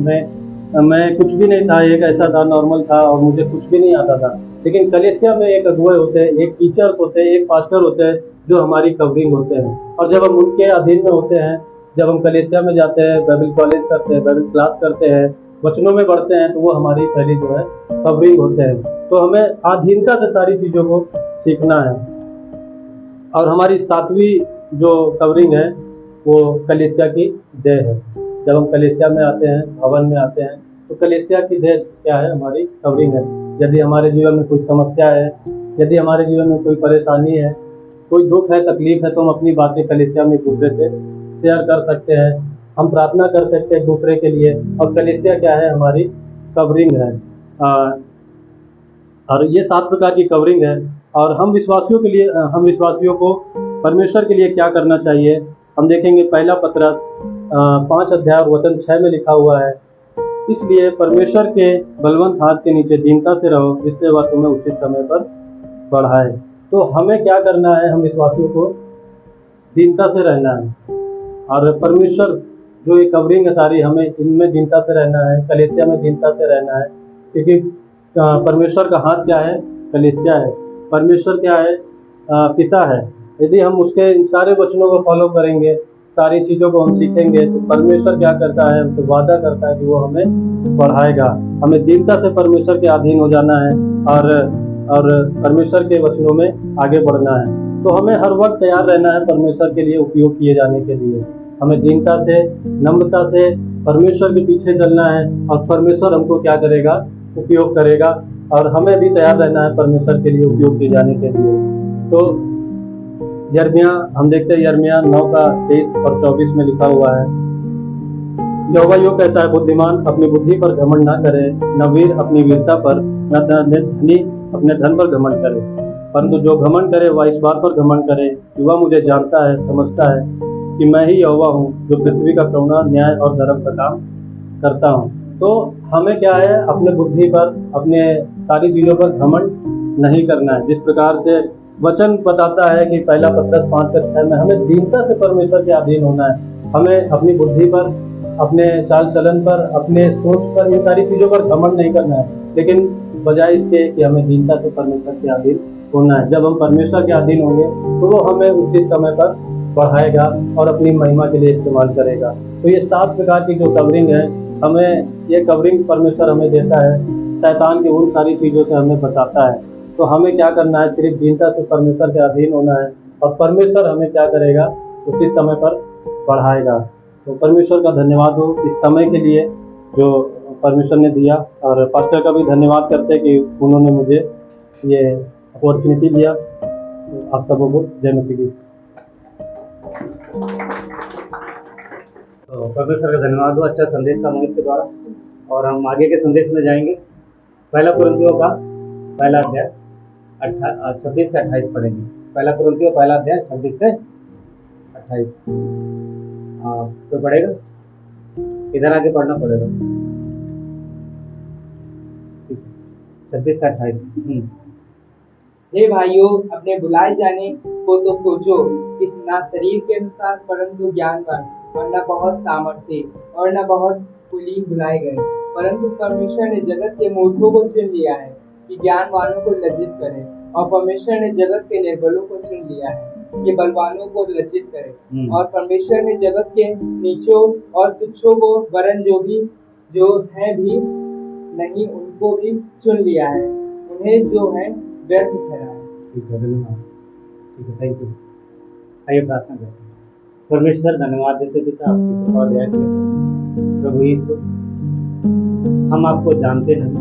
मैं कुछ भी नहीं था, एक ऐसा था, नॉर्मल था, और मुझे कुछ भी नहीं आता था। लेकिन कलीसिया में एक अगुवे होते हैं, एक टीचर होते हैं, एक पास्टर होते हैं जो हमारी कवरिंग होते हैं। और जब हम उनके अधीन में होते हैं, जब हम कलीसिया में जाते हैं, बाइबल कॉलेज करते हैं, बाइबल क्लास करते हैं, वचनों में बढ़ते हैं, तो वो हमारी पहली जो है कवरिंग होते हैं। तो हमें अधीनता से सारी चीज़ों को सीखना है। और हमारी 7वीं जो कवरिंग है वो कलीसिया की देह है। जब हम कलीसिया में आते हैं, भवन में आते हैं, तो कलीसिया की देह क्या है? हमारी कवरिंग है। यदि हमारे जीवन में कोई समस्या है, यदि हमारे जीवन में कोई परेशानी है, कोई दुख है, तकलीफ है, तो हम अपनी बातें कलीसिया में एक दूसरे से शेयर कर सकते हैं। हम प्रार्थना कर सकते हैं एक दूसरे के लिए, और कलीसिया क्या है? हमारी कवरिंग है। और ये 7 प्रकार की कवरिंग है। और हम विश्वासियों को परमेश्वर के लिए क्या करना चाहिए? हम देखेंगे पहला पत्रस 5 अध्याय और वचन 6 में लिखा हुआ है, इसलिए परमेश्वर के बलवंत हाथ के नीचे दीनता से रहो, जिससे वह तुम्हें उचित समय पर बढ़ाए। तो हमें क्या करना है? हम विश्वासियों को दीनता से रहना है। और परमेश्वर जो ये कवरिंग है सारी, हमें इनमें दीनता से रहना है, कलीसिया में दीनता से रहना है। क्योंकि परमेश्वर का हाथ क्या है? कलीसिया है। परमेश्वर क्या है? पिता है। यदि हम उसके इन सारे वचनों को फॉलो करेंगे, सारी चीज़ों को हम सीखेंगे, तो परमेश्वर क्या करता है? हमसे वादा करता है कि वो हमें बढ़ाएगा। हमें दीनता से परमेश्वर के अधीन हो जाना है, और परमेश्वर के वचनों में आगे बढ़ना है। तो हमें हर वक्त तैयार रहना है परमेश्वर के लिए उपयोग किए जाने के लिए। हमें दीनता से, नम्रता से परमेश्वर के पीछे चलना है और परमेश्वर हमको क्या करेगा, उपयोग करेगा, और हमें भी तैयार रहना है परमेश्वर के लिए उपयोग किए जाने के लिए। तो यिर्मयाह हम देखते हैं, यिर्मयाह 9 का 23 और 24 में लिखा हुआ है, यहोवा यूं कहता है, बुद्धिमान अपनी बुद्धि पर घमंड न करे, न वीर अपनी वीरता पर, न धनी अपने धन पर घमंड करे, परंतु जो घमंड करे वह इस बात पर घमंड करे कि वह मुझे जानता है, समझता है कि मैं ही यहोवा हूँ, जो पृथ्वी का करुणा, न्याय और धर्म का काम करता हूँ। तो हमें क्या है, अपने बुद्धि पर, अपने सारी चीजों पर घमंड नहीं करना है। जिस प्रकार से वचन बताता है कि पहला पत्रस 5:6 में हमें दीनता से परमेश्वर के अधीन होना है। हमें अपनी बुद्धि पर, अपने चाल चलन पर, अपने सोच पर, इन सारी चीजों पर घमंड नहीं करना है, लेकिन बजाय इसके कि हमें दीनता से परमेश्वर के अधीन होना है। जब हम परमेश्वर के अधीन होंगे तो वो हमें उचित समय पर बढ़ाएगा और अपनी महिमा के लिए इस्तेमाल करेगा। तो ये 7 प्रकार की जो कवरिंग है, हमें ये कवरिंग परमेश्वर हमें देता है, शैतान की उन सारी चीजों से हमें बचाता है। तो हमें क्या करना है, सिर्फ दीनता से परमेश्वर के अधीन होना है और परमेश्वर हमें क्या करेगा, उचित समय पर बढ़ाएगा। तो परमेश्वर का धन्यवाद हो इस समय के लिए जो परमेश्वर ने दिया, और पास्टर का भी धन्यवाद करते हैं कि उन्होंने मुझे ये अपॉर्चुनिटी दिया। आप सबों को जय मसीह की। तो परमेश्वर का धन्यवाद हो अच्छा संदेश था मोहित के द्वारा। और हम आगे के संदेश में जाएंगे। पहला कुरिन्थियों का पहला अध्याय 26 से 28 पढ़ेंगे। पहला कुरिन्थियों पहला अध्याय 26 से 28 तो पढ़ेगा, इधर आके पढ़ना पड़ेगा। 26 से 28। हे भाइयों, अपने बुलाए जाने को तो सोचो कि न शरीर के अनुसार परंतु ज्ञानवान, और न बहुत सामर्थ्य और न बहुत कुलीन बुलाए गए, परंतु परमेश्वर ने जगत के मूर्खों को चुन लिया है कि ज्ञानवानों को लज्जित करे, और परमेश्वर ने जगत के निर्बलों को चुन लिया है कि बलवानों को लज्जित करे, और परमेश्वर ने जगत के नीचों और तुच्छों को, वरन जो है भी नहीं उनको भी चुन लिया है, उन्हें जो है व्यर्थ ठहराया। ठीक है, धन्यवाद। ठीक है, थैंक यू। आइए प्रार्थना करते हैं। परमेश्वर धन्यवाद देते पिता आपकी कृपा दया के लिए। प्रभु यीशु, हम आपको जानते नहीं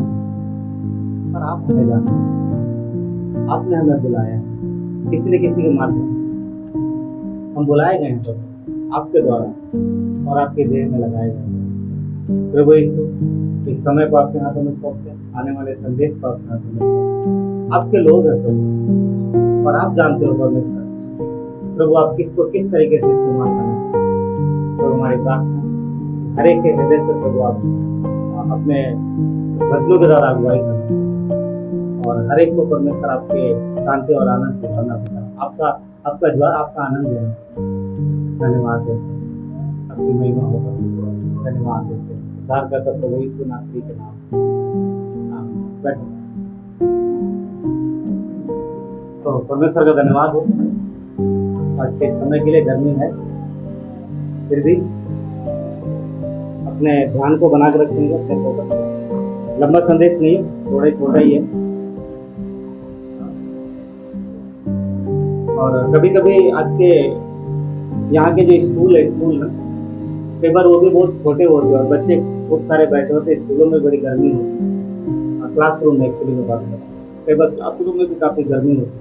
पर आप हमें जानते हैं। आपने हमें बुलाया किसी न किसी के माध्यम से। हम बुलाए गए हैं तो आपके द्वारा और आपके देह में लगाए गए हैं। प्रभु यीशु, इस समय को आपके हाथों में सौंपते हैं, आने वाले संदेश को आपके हाथों में। आपके लोग हैं प्रभु और आप जानते हो परमेश्वर प्रभु आप किसको किस तरीके से इस्तेमाल करें। तो हमारी प्रार्थना हर एक के हृदय से प्रभु आप अपने वचनों के द्वारा अगुवाई करें और हर एक को परमेश्वर आपके शांति और आनंद से भरना पड़ता। आपका ज्वार, आपका आनंद देना। धन्यवाद देते हैं, आपकी महिमा हो परमेश्वर। धन्यवाद देते हैं, उद्धार करता प्रभु यीशु नासरी के नाम। बैठो। तो परमेश्वर का धन्यवाद हो आज के समय के लिए। गर्मी है फिर भी अपने ध्यान को बना के रखेंगे, अपने फोकस को। लंबा संदेश नहीं, थोड़ा ही छोटा ही है। और कभी कभी आज के यहाँ के जो स्कूल है, कई बार वो भी बहुत छोटे होते हैं और बच्चे बहुत सारे बैठे होते हैं। स्कूलों में बड़ी गर्मी होती है, क्लासरूम में एक्चुअली में बात करें, कई बार क्लासरूम में भी काफ़ी गर्मी होती है,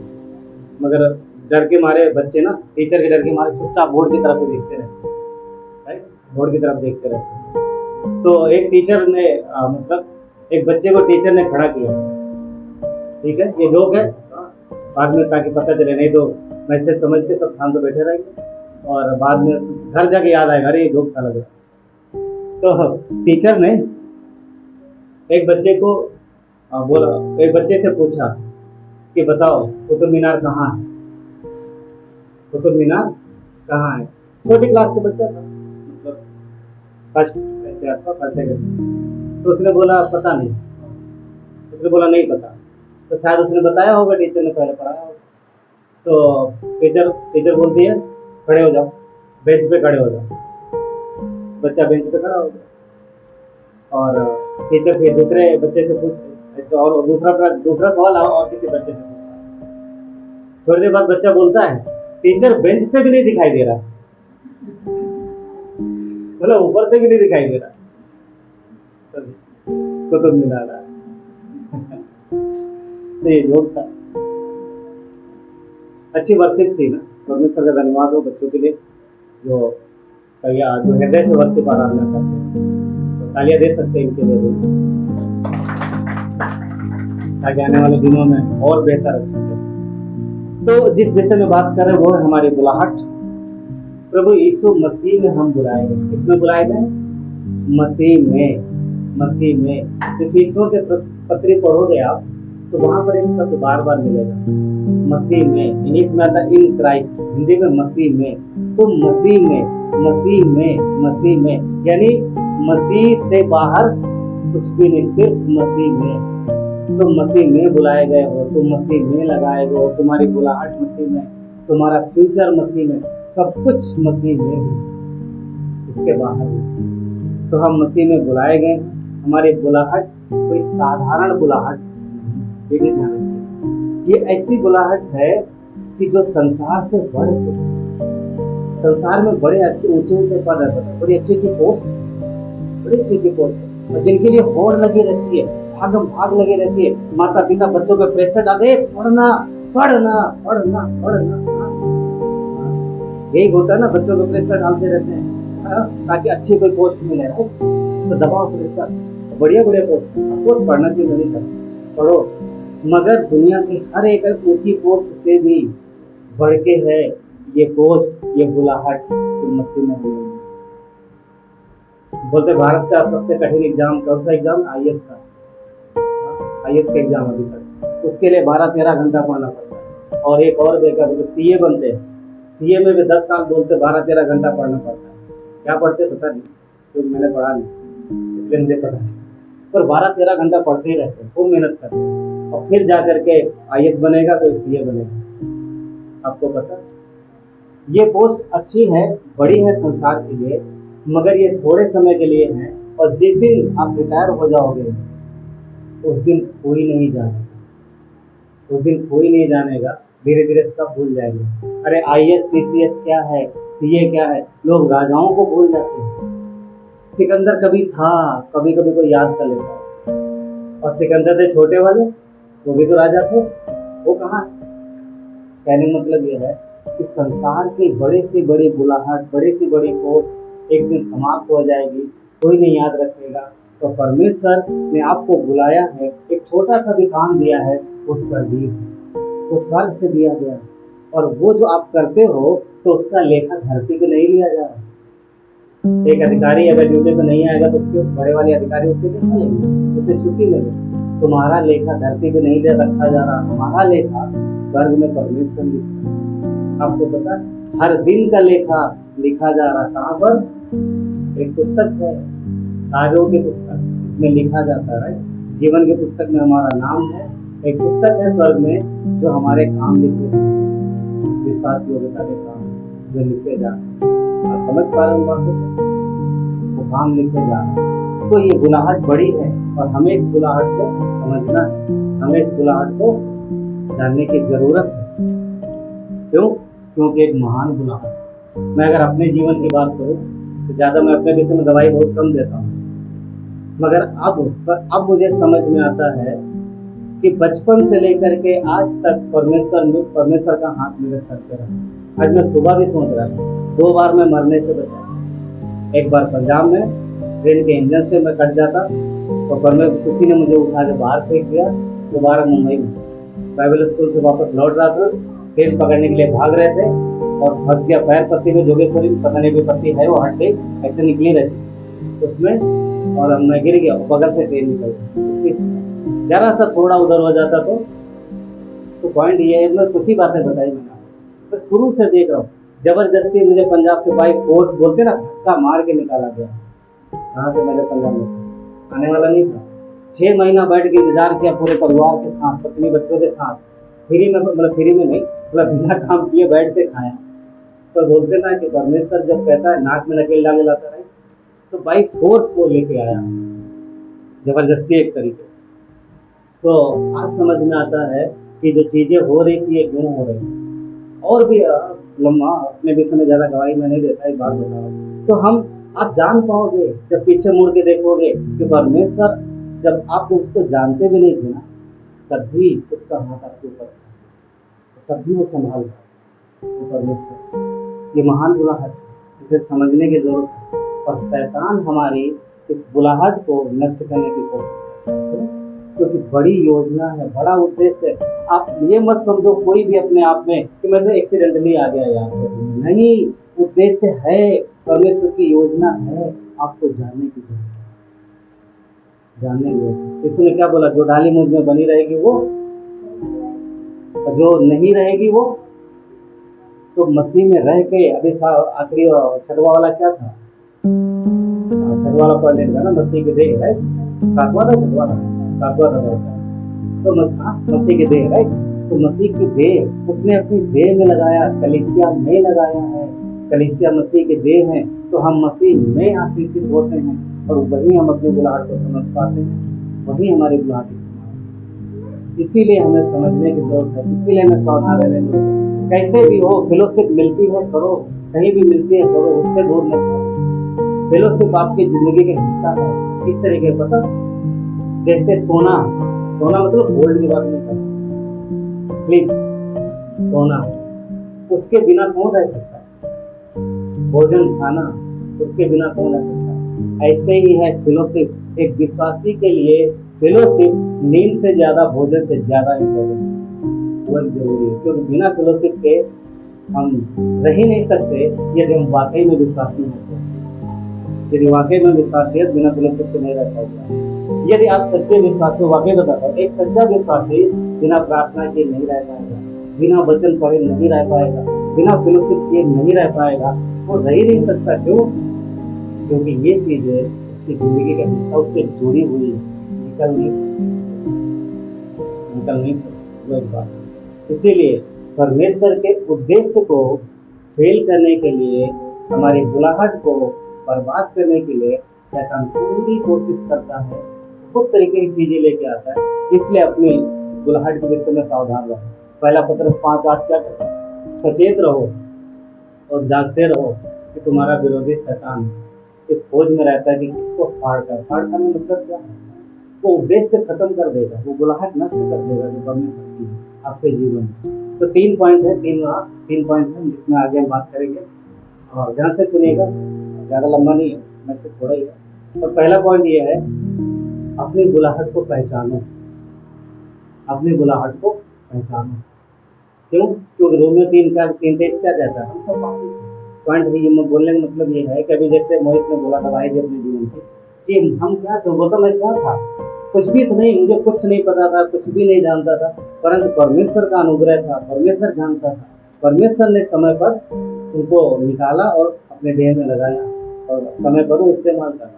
मगर डर के मारे बच्चे ना, टीचर के डर के मारे चुपचाप बोर्ड की तरफ ही देखते रहते हैं, राइट? बोर्ड की तरफ देखते रहते हैं। तो एक टीचर ने मतलब एक बच्चे को टीचर ने खड़ा किया, ठीक है, ये जोक है बाद में, ताकि पता चले, नहीं तो मैसेज समझ के सब शांत बैठे रहेंगे और बाद में घर जाके याद आएगा अरे ये जोक था लगा। तो टीचर ने एक बच्चे को बोला, एक बच्चे से पूछा कि बताओ कुतुब मीनार कहाँ है? कुतुब मीनार कहाँ है? छोटी क्लास का बच्चा था, मतलब फर्स्ट सेकंड। तो उसने बोला पता नहीं। उसने बोला नहीं पता। तो शायद उसने बताया होगा, टीचर ने पहले पढ़ाया होगा। तो टीचर बोलती है खड़े हो जाओ, बेंच पे खड़े हो जाओ। बच्चा बेंच पे खड़ा हो गया और टीचर फिर दूसरे बच्चे से पूछ, और दूसरा सवाल और किसी बच्चे से पूछा। थोड़ी देर बाद बच्चा बोलता है टीचर बेंच से भी नहीं दिखाई दे रहा, मतलब ऊपर से भी नहीं दिखाई दे रहा, कुतुब मीनार रहा। तो ये जोक था, अच्छी वर्शिप थी ना। परमेश्वर का धन्यवाद हो बच्चों के लिए जो हृदय से वर्शिप आराधना करते हैं। तो तालियां दे सकते हैं इनके लिए, ताकि आने वाले दिनों में और बेहतर अच्छा करें। तो जिस विषय में बात कर रहे हैं वो है हमारी बुलाहट। प्रभु यीशु मसीह में हम बुलाए गए। किसमें बुलाए गए? मसीह में। इफिसियों के पत्री पढ़ोगे आप तो वहां पर एक शब्द बार बार मिलेगा, मसीह में। इंग्लिश में आता इन क्राइस्ट, हिंदी में मसीह में। तो मसीह में यानी मसीह से बाहर कुछ भी नहीं, सिर्फ मसीह में। तो मसीह में बुलाए गए हो, तुम मसीह में लगाए गए हो, तुम्हारी बुलाहट मसीह में, तुम्हारा फ्यूचर मसीह में, सब कुछ मसीह में है, इसके बाहर नहीं। तो हम मसीह में बुलाए गए। हमारी बुलाहट कोई साधारण बुलाहट नहीं, ये भी ध्यान रखिए। ये ऐसी बुलाहट है कि जो संसार से बढ़ के, संसार में बड़े अच्छे ऊंचे पद है, बड़ी अच्छी पोस्ट है, और जिनके लिए होड़ लगी रहती है, भाग लगी रहती है। माता पिता बच्चों पे प्रेशर डाले, पढ़ना। यही होता है ना, बच्चों पे प्रेशर डालते रहते हैं ताकि अच्छी कोई पोस्ट मिले, तो दबाव प्रेशर, बढ़िया पोस्ट, पोस्ट पढ़ना चाहिए, नहीं पढ़ो। मगर दुनिया की हर एक ऊंची पोस्ट से भी बढ़ के है ये पोस्ट, ये बुलाहट जो मसीह में है। बोलते भारत का सबसे कठिन एग्जाम कौन सा एग्जाम? आईएएस का एग्जाम अभी तक, उसके लिए 12-13 घंटा पढ़ना पड़ता है। और एक और बेकार, सीए बनते हैं, सीए में भी 10 साल बोलते 12-13 घंटा पढ़ना पड़ता है। क्या पढ़ते पता नहीं, क्योंकि मैंने पढ़ा नहीं, इसलिए मुझे पता नहीं, पर 12-13 घंटा पढ़ते ही रहते हैं, खूब मेहनत करते हैं, और फिर जा करके आईएएस बनेगा कोई सीए बनेगा। आपको पता, ये पोस्ट अच्छी है, बड़ी है संसार के लिए, मगर ये थोड़े समय के लिए है, और जिस दिन आप रिटायर हो जाओगे उस दिन कोई नहीं जानेगा, धीरे धीरे सब भूल जाएंगे। अरे आईएएस पीसीएस क्या है, सीए क्या है, लोग राजाओं को भूल जाते हैं। सिकंदर कभी था, कभी कोई याद कर लेता है, और सिकंदर थे छोटे वाले, वो भी तो राजा थे, वो कहाँ? कहने मतलब ये है कि संसार की बड़ी से बड़ी बुलाहट, बड़ी से बड़ी पोस्ट एक दिन समाप्त हो जाएगी, कोई नहीं याद रखेगा। तो परमेश्वर ने आपको बुलाया है, एक छोटा सा भी काम दिया है, वो स्वर्ग से दिया गया है, और वो जो आप करते हो तो उसका लेखा धरती पे नहीं लिया जा रहा। एक अधिकारी अगर ड्यूटी पे नहीं आएगा तो उसके बड़े वाले अधिकारी उससे क्या लेंगे? उससे छुट्टी लेंगे। तुम्हारा लेखा धरती पे नहीं रखा जा रहा, तुम्हारा लेखा स्वर्ग में परमेश्वर लिखा है। आपको पता, हर दिन का लेखा लिखा जा रहा। कहाँ पर? एक पुस्तक है, कार्यों की पुस्तक, इसमें लिखा जाता है। जीवन की पुस्तक में हमारा नाम है, एक पुस्तक है स्वर्ग में जो हमारे काम लिखे हैं, विश्वास योग्यता के काम जो लिखे जा रहे हैं। आप समझ पा रहे हो बातों को? वो काम लिखे जा रहे हैं। तो ये बुलाहट बड़ी है, और हमें इस बुलाहट को समझना है, हमें इस बुलाहट को जानने की जरूरत है। क्यों? क्योंकि एक महान बुलाहट। मैं अगर अपने जीवन की बात करूं तो ज्यादा मैं अपने विषय में दवाई बहुत कम देता हूँ, मगर अब मुझे समझ में आता है कि बचपन से लेकर के आज तक परमेश्वर का हाथ मेरे सर पे रहा। आज मैं सुबह भी सोच रहा था, 2 बार मैं मरने से बचा। एक बार पंजाब में ट्रेन के इंजन से मैं कट जाता, और किसी ने मुझे उठा के बाहर फेंक दिया। दोबारा मुंबई में बाइबल स्कूल से वापस लौट रहा था, ट्रेन पकड़ने के लिए भाग रहे थे, और फंस गया पैर पत्ती में, जोगेश्वरी पता नहीं भी पत्ती है, वो हट गई, ऐसे निकली रहती उसमें, और मैं गिर गया, बगल से ट्रेन निकल गई। जरा सा थोड़ा उधर हो जाता तो पॉइंट ये है, मैं कुछ ही बातें बताई मैंने, मैं शुरू से देख रहा हूँ। जबरदस्ती मुझे पंजाब से बाइक फोर्स बोलते ना, धक्का मार के निकाला गया। कहाँ से? मैंने पंजाब में आने वाला नहीं था। 6 महीना बैठ के इंतजार किया पूरे परिवार के साथ, पत्नी बच्चों के साथ, फ्री में नहीं, मतलब बिना काम किए बैठ के खाया। तो बोलते ना कि परमेश्वर जब कहता है नाक में नकेल डाले लाता रहे, तो बाइक फोर्स को लेके आया, जबरदस्ती एक तरीके से। तो आज समझ में आता है कि जो चीजें हो रही थी, क्यों हो रही थी। और भी लम्हा अपने विषय में ज़्यादा गवाही मैं नहीं देता, एक बात बताओ। तो हम आप जान पाओगे जब पीछे मुड़ के देखोगे कि परमेश्वर, जब आप उसको जानते भी नहीं थे ना, तब भी उसका हाथ आपके ऊपर था, तब भी वो संभाल रहा है। वो परमेश्वर, ये महान बुलाहट, इसे समझने की जरूरत है। और शैतान हमारी इस बुलाहट को नष्ट करने की कोशिश करता है, क्योंकि बड़ी योजना है, बड़ा उद्देश्य है। आप ये मत समझो कोई भी अपने आप में कि मैं तो एक्सीडेंटली आ गया यहाँ पर, नहीं, उद्देश्य है, परमेश्वर की योजना है, आपको जानने की जरूरत है, जानने की। इसने क्या बोला, जो डाली मुझ में बनी रहेगी वो, जो नहीं रहेगी वो। तो मसीह में रह के, अभी आखिरी छठवा वाला क्या था, छठवा वाला पॉइंट था ना, मसीह के देह है, सातवां था छठवा था, सातवां था। तो मसीह के देह है, तो मसीह की देह उसने अपनी देह में लगाया, कलीसिया में लगाया है। कलीसिया मसीह के देह है, तो हम मसीह में आशीषित होते हैं, और वही हम अपनी बुलाहट को समझ पाते हैं, वही हमारी बुलाहट। इसीलिए हमें समझने की जरूरत है, इसीलिए हमें सावधान रहने की जरूरत है। कैसे भी हो, फेलोशिप मिलती है करो, कहीं भी मिलती है करो, उससे दूर मत रहो। फेलोशिप आपकी जिंदगी का हिस्सा है। किस तरीके पता, जैसे सोना, सोना मतलब गोल्ड की बात नहीं करता, स्लीप, सोना, उसके बिना कौन रह सकता है? भोजन खाना, उसके बिना कौन रह सकता है? ऐसे ही है फेलोशिप। एक विश्वासी के लिए फेलोशिप नींद से ज्यादा, भोजन से ज्यादा इम्पोर्टेंट है, बहुत जरूरी है। क्योंकि बिना फेलोशिप के हम रह ही नहीं सकते यदि हम वाकई में विश्वासी होते हैं। यदि वाकई में विश्वासी है, बिना फेलोशिप के नहीं रह पाएगा। यदि आप सच्चे विश्वासी, वाकई बताता हूँ, एक सच्चा विश्वासी बिना प्रार्थना के नहीं रह पाएगा, बिना वचन पढ़े नहीं रह पाएगा, बिना फेलोशिप किए नहीं रह पाएगा, वो रह ही नहीं सकता। क्यों? क्योंकि ये चीजें उसकी जिंदगी का हिस्सा, उससे जुड़ी हुई है, निकल नहीं सकती। इसीलिए परमेश्वर के उद्देश्य को फेल करने के लिए, हमारी बुलाहट को बर्बाद करने के लिए शैतान पूरी कोशिश करता है, बहुत तरीके की चीजें लेके आता है। इसलिए अपनी बुलाहट के विषय में सावधान रहो। पहला पत्रस 5:8 क्या कहता है? सचेत रहो और जागते रहो कि तुम्हारा विरोधी शैतान इस खोज में रहता है कि किसको फाड़ करने मतलब क्या है? वो उद्देश्य खत्म कर देगा, वो बुलाहट नष्ट कर देगा जो परमेश्वर की है आपके जीवन में। तो 3 पॉइंट है, 3 पॉइंट है जिसमें आगे हम बात करेंगे, और ध्यान से सुनिएगा, ज़्यादा लंबा नहीं है, मैं से थोड़ा ही है। तो पहला पॉइंट ये है, अपनी बुलाहट को पहचानो। अपनी बुलाहट को पहचानो। क्यों? क्योंकि रोमियो 3:23 क्या कहता है? हम सब पापी हैं। पॉइंट ये बोलने का मतलब ये है कि अभी जैसे मोहित ने बोला दवाई दी अपने जीवन की, कि हम क्या थे, वो तो मैं क्या था, कुछ भी तो नहीं, मुझे कुछ नहीं पता था, कुछ भी नहीं जानता था, परंतु परमेश्वर का अनुग्रह था, परमेश्वर जानता था, परमेश्वर ने समय पर उनको निकाला और अपने देह में लगाया, और समय पर वो इस्तेमाल करा।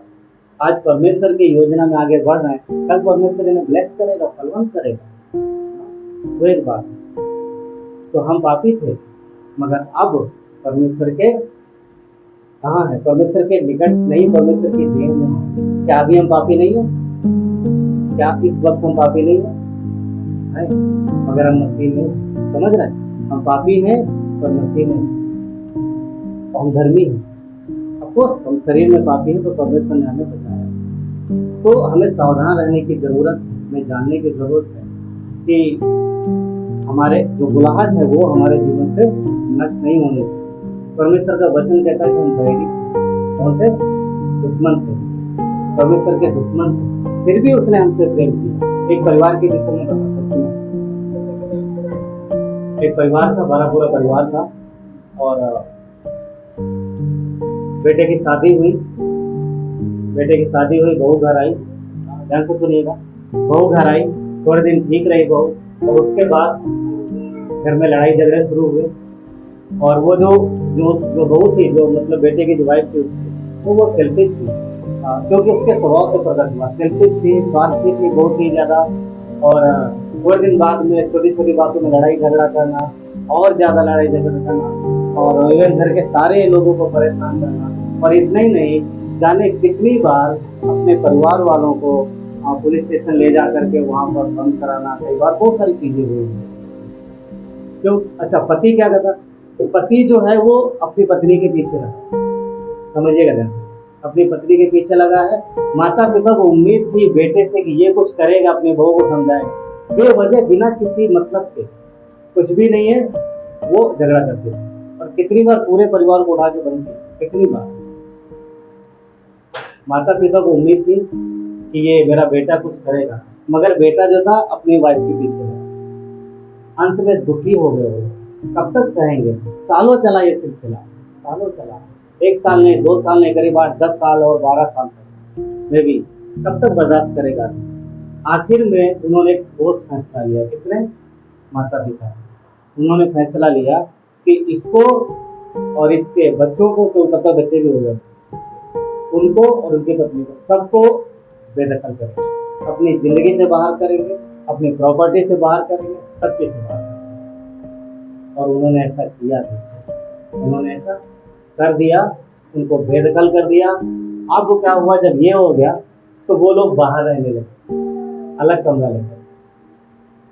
आज परमेश्वर की योजना में आगे बढ़ रहे हैं, कल परमेश्वर इन्हें ब्लेस करेगा, फलवंत करेगा। वो एक बात। तो हम पापी थे, मगर अब परमेश्वर के कहाँ है? परमेश्वर के निकट नहीं, परमेश्वर की देह में। क्या अभी हम पापी नहीं है? क्या इस वक्त हम पापी नहीं है? मगर हम मसीह में, समझ रहे हैं, हम पापी हैं पर मसीह में, हम धर्मी हैं। अफकोर्स हम शरीर में पापी हैं, तो परमेश्वर ने हमें बचाया। तो हमें सावधान रहने की जरूरत है, हमें जानने की जरूरत है कि हमारे जो बुलाहट है वो हमारे जीवन से नष्ट नहीं होने चाहिए। परमेश्वर का वचन कहता है कि हम बैरी कौन थे? दुश्मन थे, परमेश्वर के दुश्मन थे, फिर भी उसने हमसे प्रेम किया। एक परिवार के विषय में बताता हूँ। एक परिवार था, बड़ा पूरा परिवार था, और बेटे की शादी हुई, बहू घर आई। ध्यान से सुनिएगा, बहू घर आई, थोड़े दिन ठीक रही बहू, और उसके बाद घर में लड़ाई झगड़े शुरू हुए। और वो जो बहू थी, जो मतलब बेटे की जो वाइफ थी उसकी, तो वो सेल्फिश थी, क्योंकि उसके स्वभाव से प्रकट हुआ। सेल्फिश थी, स्वार्थी थी बहुत ही ज्यादा, और थोड़े दिन बाद में छोटी छोटी बातों में लड़ाई झगड़ा करना, और ज्यादा लड़ाई झगड़ा करना, और इवन घर के सारे लोगों को परेशान करना। और इतना ही नहीं, जाने कितनी बार अपने परिवार वालों को पुलिस स्टेशन ले जा करके वहां पर बंद कराना, कई बार बहुत सारी चीजें हुई। क्यों? अच्छा, पति क्या करता? तो पति जो है वो अपनी पत्नी के पीछे लगा, समझिएगा ध्यान, अपनी पत्नी के पीछे लगा है। माता पिता को उम्मीद थी बेटे से कि ये कुछ करेगा, अपनी बहू को समझाएगा। बेवजह बिना किसी मतलब के, कुछ भी नहीं है, वो झगड़ा करते थे। और कितनी बार पूरे परिवार को उठा के बंद किया, कितनी बार। माता पिता को उम्मीद थी कि ये मेरा बेटा कुछ करेगा, मगर बेटा जो था अपनी वाइफ के पीछे लगा। अंत में दुखी हो गए वो। कब तक सहेंगे? सालों चला ये सिलसिला, सालों चला। 1 साल नहीं, 2 साल नहीं, करीब 8, 10 साल और 12 साल तक में भी कब तक बर्दाश्त करेगा? आखिर में उन्होंने एक ठोस फैसला लिया। किसने? माता पिता। उन्होंने फैसला लिया कि इसको और इसके बच्चों को, तो तब तक बच्चे भी हो गए, उनको और उनकी पत्नी को, सबको बेदखल करेंगे, अपनी जिंदगी से बाहर करेंगे, अपनी प्रॉपर्टी से बाहर करेंगे, सब चीज से बाहर करेंगे। और उन्होंने ऐसा किया था, उन्होंने ऐसा कर दिया, उनको बेदखल कर दिया। अब क्या हुआ, जब ये हो गया तो वो लोग बाहर रहने लगे, अलग कमरा लेकर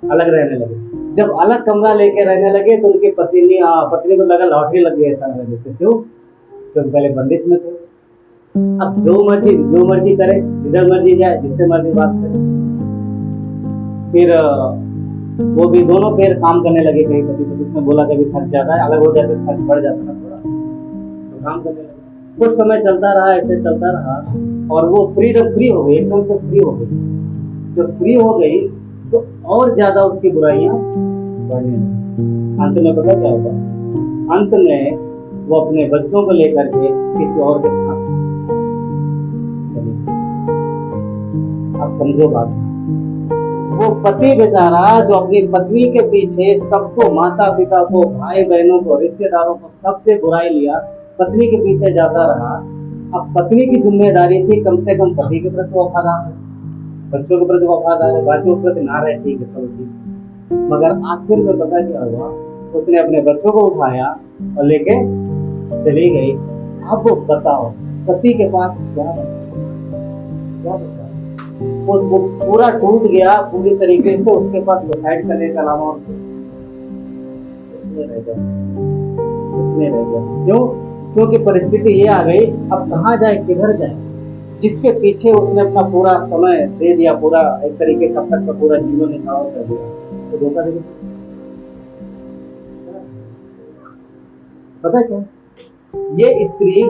अलग रहने लगे। जब अलग कमरा लेके रहने लगे तो उनकी पत्नी को लगा लॉटरी लग गई ऐसा लगा जैसे। क्यों? क्योंकि पहले बंदिश में थे। अब जो मर्जी करे, जिधर मर्जी जाए, जिससे मर्जी बात करे। फिर वो भी दोनों फिर काम करने लगे, कहीं पति पत्नी। उसने बोला कभी खर्च ज्यादा है, अलग हो जाते खर्च बढ़ जाता ना थोड़ा, तो काम करने लगे। कुछ समय चलता रहा, ऐसे चलता रहा, और वो फ्री हो गई, एकदम से फ्री हो गई। जो फ्री हो गई तो और ज्यादा उसकी बुराइयां बढ़ने लगी। अंत में पता क्या होगा? अंत में वो अपने बच्चों को लेकर के किसी और के साथ चली गई। अब समझो बात, वो पति बेचारा जो अपनी पत्नी के पीछे सबको, माता पिता को, भाई बहनों को, रिश्तेदारों को, सबसे बुराई लिया, पत्नी के पीछे जाता रहा। अब पत्नी की जिम्मेदारी थी कम से कम पति के प्रति वफादार है, बच्चों के प्रति वफादार है, बाकियों के प्रति ना रहे, ठीक है, चलो ठीक। मगर आखिर में पता क्या हुआ? उसने अपने बच्चों को उठाया और लेके चली गई। अब वो बताओ, पति के पास क्या बचा? वो पूरा टूट गया पूरी तरीके से। उसके पास सुसाइड करने के अलावा और कुछ नहीं रह गया। क्यों? क्योंकि परिस्थिति ये आ गई, अब कहाँ जाए, किधर जाए? जिसके पीछे उसने अपना पूरा समय दे दिया, पूरा एक तरीके से अब तक का पूरा जीवन निछावर कर दिया, तो धोखा दे दिया। पता क्या, ये स्त्री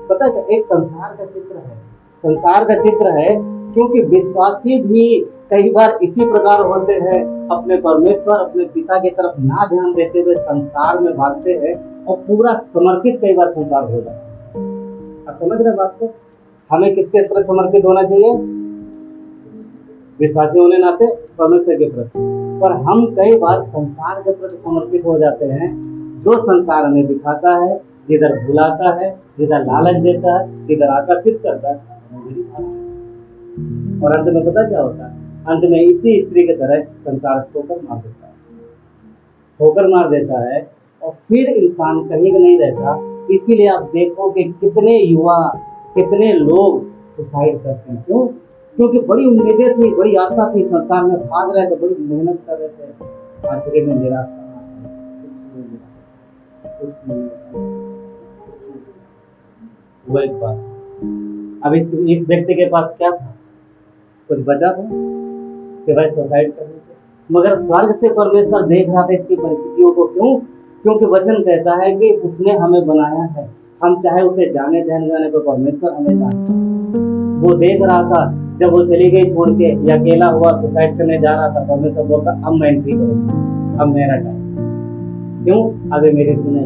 पता क्या, एक संसार का चित्र है, संसार का चित्र है। क्योंकि विश्वासी भी कई बार इसी प्रकार होते हैं, अपने परमेश्वर, अपने पिता की तरफ ना ध्यान देते हुए संसार में भागते हैं, और पूरा समर्पित कई बार संसार हो जाता है। आप समझ रहे बात को? हमें किसके प्रति समर्पित होना चाहिए? विश्वासी होने नाते परमेश्वर के प्रति। पर हम कई बार संसार के प्रति समर्पित हो जाते हैं, जो संसार हमें दिखाता है, जिधर भुलाता है, जिधर लालच देता है, जिधर आकर्षित करता है, और अंत में पता क्या होता है? अंत में इसी स्त्री की तरह संसार ठोकर मार देता है, ठोकर मार देता है, और फिर इंसान कहीं का नहीं रहता। इसीलिए आप देखो कि कितने युवा, कितने लोग सुसाइड करते हैं। क्यों? क्योंकि बड़ी उम्मीदें थी, बड़ी आशा थी, संसार में भाग रहे थे, बड़ी मेहनत कर रहे थे, आखिर में निराशा, कुछ नहीं। वो एक बात। अब इस व्यक्ति के पास क्या था? कुछ बचा था सिवाय सुसाइड करने से। मगर स्वर्ग से परमेश्वर देख रहा था इसकी परिस्थितियों को। क्यों? क्योंकि वचन कहता है कि उसने हमें बनाया है, हम चाहे उसे जाने चाहे न जाने, पर परमेश्वर हमें जानता। वो देख रहा था, जब वो चली गई छोड़ के, या अकेला हुआ सुसाइड करने जा रहा था, परमेश्वर बोलता अब मैं एंट्री करूंगा, अब मेरा टाइम। क्यों? अभी मेरी सुने,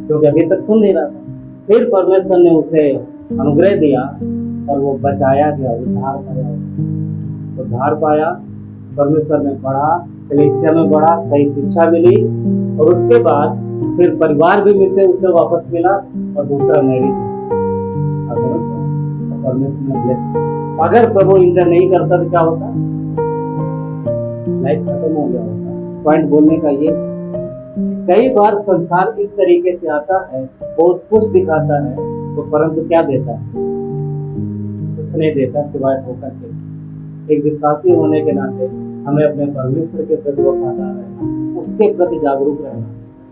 क्योंकि अभी तक सुन नहीं रहा था। फिर परमेश्वर ने उसे अनुग्रह दिया और वो बचाया गया, उद्धार पाया, परमेश्वर में पढ़ा, कलीसिया में बढ़ा, सही शिक्षा मिली, और उसके बाद फिर परिवार भी मिलते उसे वापस मिला, और दूसरा मैरिज। परमेश्वर ने ब्लेस। अगर प्रभु इंटर नहीं करता तो क्या होता? लाइफ खत्म हो गया होता। पॉइंट बोलने का ये, कई बार संसार इस तरीके से आता है, बहुत कुछ दिखाता है, तो परंतु क्या देता है? कुछ नहीं देता सिवाय धोखा के। एक विश्वासी होने के नाते हमें अपने परमेश्वर के प्रति वफादार रहना, उसके प्रति जागरूक रहना,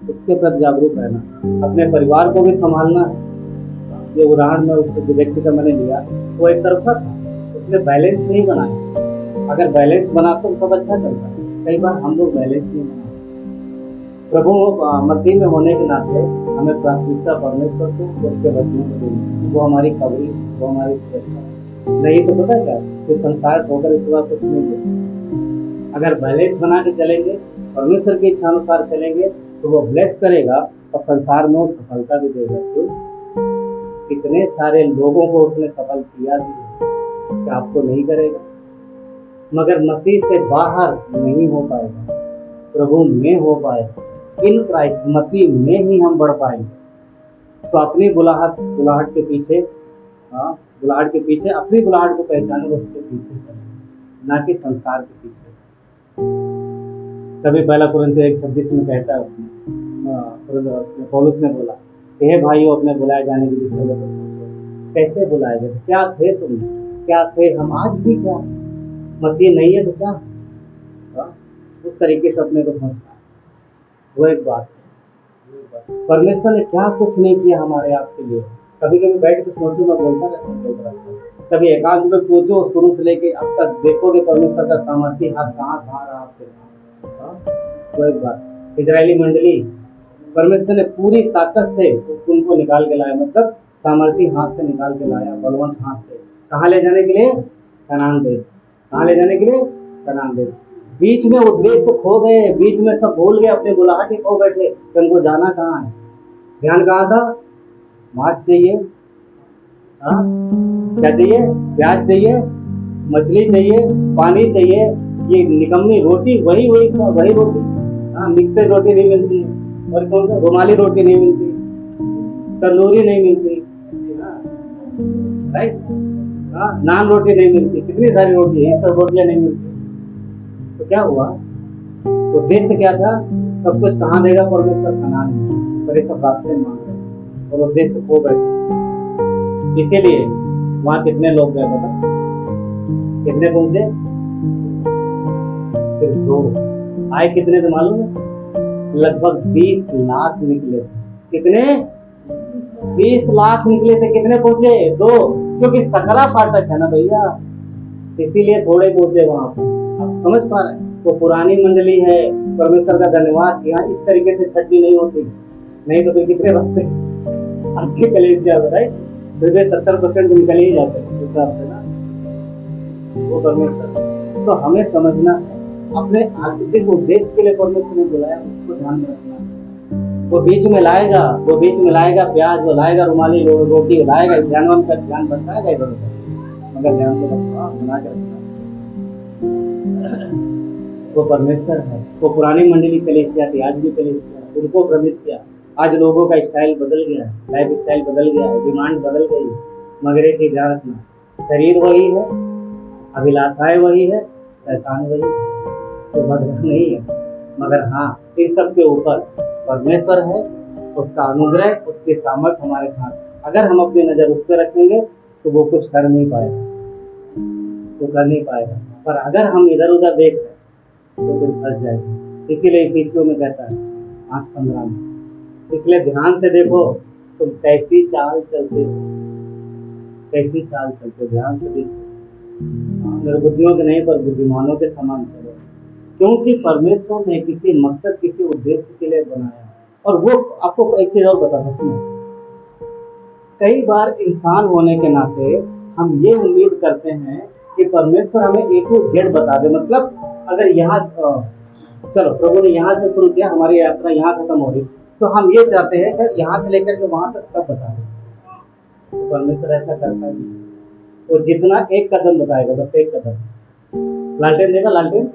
उसके प्रति जागरूक रहना, अपने परिवार को भी संभालना है। ये उदाहरण में उस व्यक्ति का मैंने लिया, वो एक तरफा था, उसने बैलेंस नहीं बनाया। अगर बैलेंस बनाते तो सब अच्छा चलता। कई बार हम लोग बैलेंस नहीं बनाते। प्रभु मसीह में होने के नाते हमें प्राथमिकता परमेश्वर को, उसके वचनों को देनी, वो हमारी कवरी, वो हमारी सुरक्षा। नहीं तो पता क्या कि संसार ठोकर इस बार कुछ नहीं देता। अगर बैलेंस बना के चलेंगे, परमेश्वर की इच्छा अनुसार चलेंगे, तो वो ब्लेस करेगा और संसार में वो सफलता भी देगा। क्यों? कितने सारे लोगों को उसने सफल किया भी है, क्या आपको नहीं करेगा? मगर मसीह से बाहर नहीं हो पाएगा, प्रभु में हो पाएगा। इन क्राइस्ट मसीह में ही हम बढ़ पाएंगे। तो अपनी बुलाहट के पीछे, बुलाहट के पीछे अपनी बुलाहट को पहचाने, उसके पीछे चलें, ना कि संसार के पीछे। तभी पहला कुरिन्थियों 1:26 में कहता है, उसने पौलुस ने बोला, हे भाइयों, अपने बुलाए जाने की दिशा में सोचो, कैसे बुलाए गए, क्या थे तुम, क्या थे हम, आज भी क्या, मसीह नहीं है तो क्या? उस तरीके से अपने को समझना है। वो एक बात है। परमेश्वर ने क्या कुछ नहीं किया हमारे आपके लिए। कभी कभी बैठ के सोचो, मैं बोलता रहता हूँ, कभी एकांत में सोचो, शुरू से लेके अब तक देखोगे परमेश्वर का सामर्थ्य हाथ कहाँ रहा आपके साथ। वो एक बात। इजरायली मंडली, परमेश्वर ने पूरी ताकत से उनको निकाल के लाया, मतलब सामर्थ्य हाथ से निकाल के लाया, बलवंत हाथ से। कहाँ ले जाने के लिए? कनान देश। कहाँ ले जाने के लिए? कनान देश। बीच में उद्देश्य खो गए, बीच में सब भूल गए, अपने बुलाहट ही खो बैठे कि उनको जाना कहाँ है। ध्यान कहाँ था? मांस चाहिए, क्या चाहिए? प्याज चाहिए, मछली चाहिए, पानी चाहिए, ये निकम्मी रोटी, वही रोटी। मिक्सर रोटी नहीं मिलती, और कौन सा रुमाली रोटी नहीं मिलती, तंदूरी नहीं मिलती, राइट? नान रोटी नहीं मिलती, कितनी सारी रोटी है, सब रोटियां नहीं मिलती। तो क्या हुआ? उद्देश्य क्या था? सब कुछ कहाँ देगा परमेश्वर? कनान में। पर ये सब रास्ते मांग रहे और उद्देश्य खो बैठे। इसीलिए वहां कितने लोग गए पता? कितने पहुंचे? सिर्फ 2। आए कितने थे मालूम है? लगभग 20 लाख निकले। कितने? 20 लाख निकले थे। कितने पहुंचे? 2। क्योंकि सकरा फाटक है ना भैया, इसीलिए थोड़े पहुंचे वहां पर। आप समझ पा रहे हैं? वो पुरानी मंडली है, परमेश्वर का धन्यवाद कि यहाँ इस तरीके से छट्टी नहीं होती, नहीं तो फिर कितने बचते आज के कलेसिया में, राइट? फिर 70% निकल ही जाते हैं उस हिसाब से ना, वो परमेश्वर। तो हमें समझना है अपने जिस उद्देश्य के लिए परमेश्वर ने बुलाया उसको ध्यान में रखना है। वो बीच में लाएगा प्याज, वो लाएगा रुमाली रोटी, लाएगा ध्यान बताएगा इधर उधर, मगर ध्यान से बना के रखना। वो परमेश्वर है। वो पुरानी मंडली कलीसिया थी, आज भी कलीसिया, उनको भ्रमित किया। आज लोगों का स्टाइल बदल गया है, लाइफ स्टाइल बदल गया है, डिमांड बदल गई है। मगर एक चीज ध्यान रखना, शरीर वही है, अभिलाषाएं वही है, शैतान वही है, तो बदला नहीं है। मगर हाँ, इन सब के ऊपर परमेश्वर है, उसका अनुग्रह, उसके सामर्थ्य हमारे साथ। अगर हम अपनी नजर उस पर रखेंगे तो वो कुछ कर नहीं पाएगा, वो कर नहीं पाएगा। पर अगर हम इधर उधर देख रहे तो फिर फंस जाएगा। इसीलिए इफिसियों में कहता है 8:15 में, इसलिए ध्यान से देखो तुम कैसी चाल चलते हो, कैसी चाल चलते, ध्यान से देखो। निर्बुद्धियों के नहीं पर बुद्धिमानों के समान चलो, क्योंकि परमेश्वर ने किसी मकसद, किसी उद्देश्य के लिए बनाया। और वो आपको एक चीज और बताता हूँ, कई बार इंसान होने के नाते हम ये उम्मीद करते हैं कि परमेश्वर हमें A to Z बता दे। मतलब अगर यहाँ चलो प्रभु ने यहाँ से शुरू किया, हमारी यात्रा यहाँ खत्म हो रही, तो हम ये चाहते हैं कि यहाँ से लेकर के वहां तक सब बता दे। तो परमेश्वर ऐसा करता नहीं, वो जितना एक कदम बताएगा, बस एक कदम। लालटेन देखा? लालटेन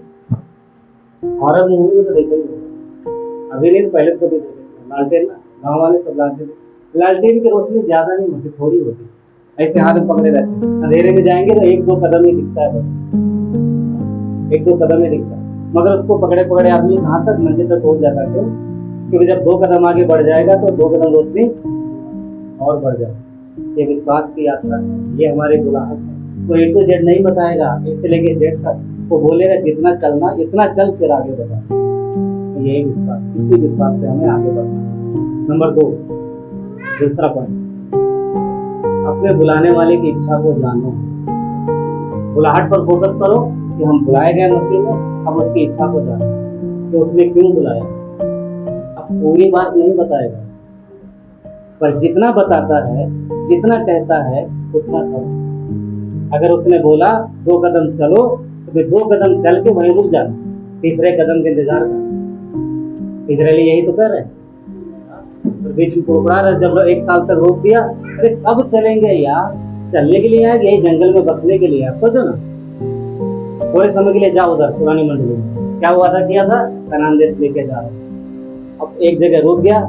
हॉरर मूवी में तो देखा ही होगा, अभी नहीं तो पहले तो भी देखा। लालटेन ना, गाँव वाले सब लालटेन की रोशनी ज्यादा नहीं होती, थोड़ी होती, ऐसे हाथ में पकड़े रहते। अंधेरे में जाएंगे तो 1-2 कदम ही दिखता है, बस 1-2 कदम ही दिखता है। मगर उसको पकड़े पकड़े आदमी कहाँ तक मंजिल तक पहुंच जाता है। क्यों? क्योंकि जब 2 कदम आगे बढ़ जाएगा तो 2 कदम रोशनी और बढ़ जाएगी। ये विश्वास की यात्रा है, ये हमारी बुलाहट है। तो A to Z नहीं बताएगा, A से लेके Z तक, वो बोलेगा जितना चलना इतना चल फिर आगे बढ़ा। तो यही विश्वास, इसी विश्वास से हमें आगे बढ़ना है। नंबर 2, दूसरा पॉइंट, अपने बुलाने वाले की इच्छा को जानो। बुलाहट पर फोकस करो कि हम बुलाए गए मसीह में, अब उसकी इच्छा को जानो कि उसने क्यों बुलाया। अब पूरी बात नहीं बताएगा, पर जितना बताता है, जितना कहता है उतना करो। अगर उसने बोला 2 कदम चलो तो फिर 2 कदम चल के वहीं रुक जाना, तीसरे कदम का इंतजार करना। इजरायली यही तो कर रहे हैं, और बीच में कोबरा रहा। जब 1 साल तक रोक दिया, अरे कब चलेंगे यार, चलने के लिए आए कि यही जंगल में बसने के लिए? सोचो ना, थोड़े समय के लिए जाओ उधर पुरानी मंडली में, क्या हुआ था, किया था, कनान देश लेके जा रहे। अब एक जगह रुक गया,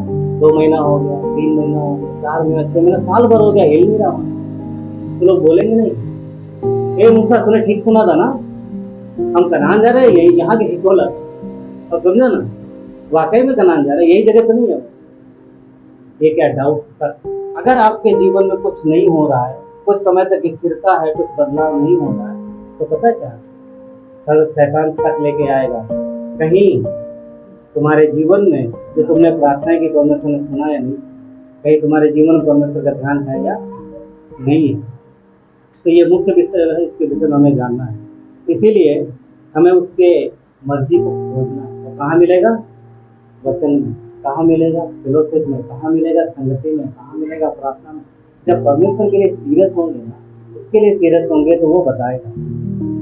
2 महीना हो गया, 3 महीना हो गया, 4 महीना, 6 महीना, साल भर हो गया, हिल नहीं रहा। तो लोग बोलेंगे नहीं, ए मूसा तूने ठीक सुना था ना, हम कनान जा रहे हैं, यही यहाँ के हिकोलर। और समझो ना, वाकई में कनान जा रहे हैं, यही जगह तो नहीं है। ये क्या डाउट कर। अगर आपके जीवन में कुछ नहीं हो रहा है, कुछ समय तक स्थिरता है, कुछ बदलाव नहीं हो रहा है, तो पता है क्या, शैतान तक लेके आएगा। कहीं तुम्हारे जीवन में जो तुमने प्रार्थना की परमेश्वर ने सुना या नहीं, कहीं तुम्हारे जीवन में परमेश्वर का ध्यान है या नहीं है। तो ये मुख्य विषय है, इसके विषय में हमें जानना है। इसीलिए हमें उसके मर्जी को खोजना है। तो कहाँ मिलेगा? वचन में। कहाँ मिलेगा? फेलोशिप में। कहाँ मिलेगा? संगति में। कहाँ मिलेगा? प्रार्थना में। जब परमेश्वर के लिए सीरियस होंगे ना, उसके लिए सीरियस होंगे तो वो बताएगा,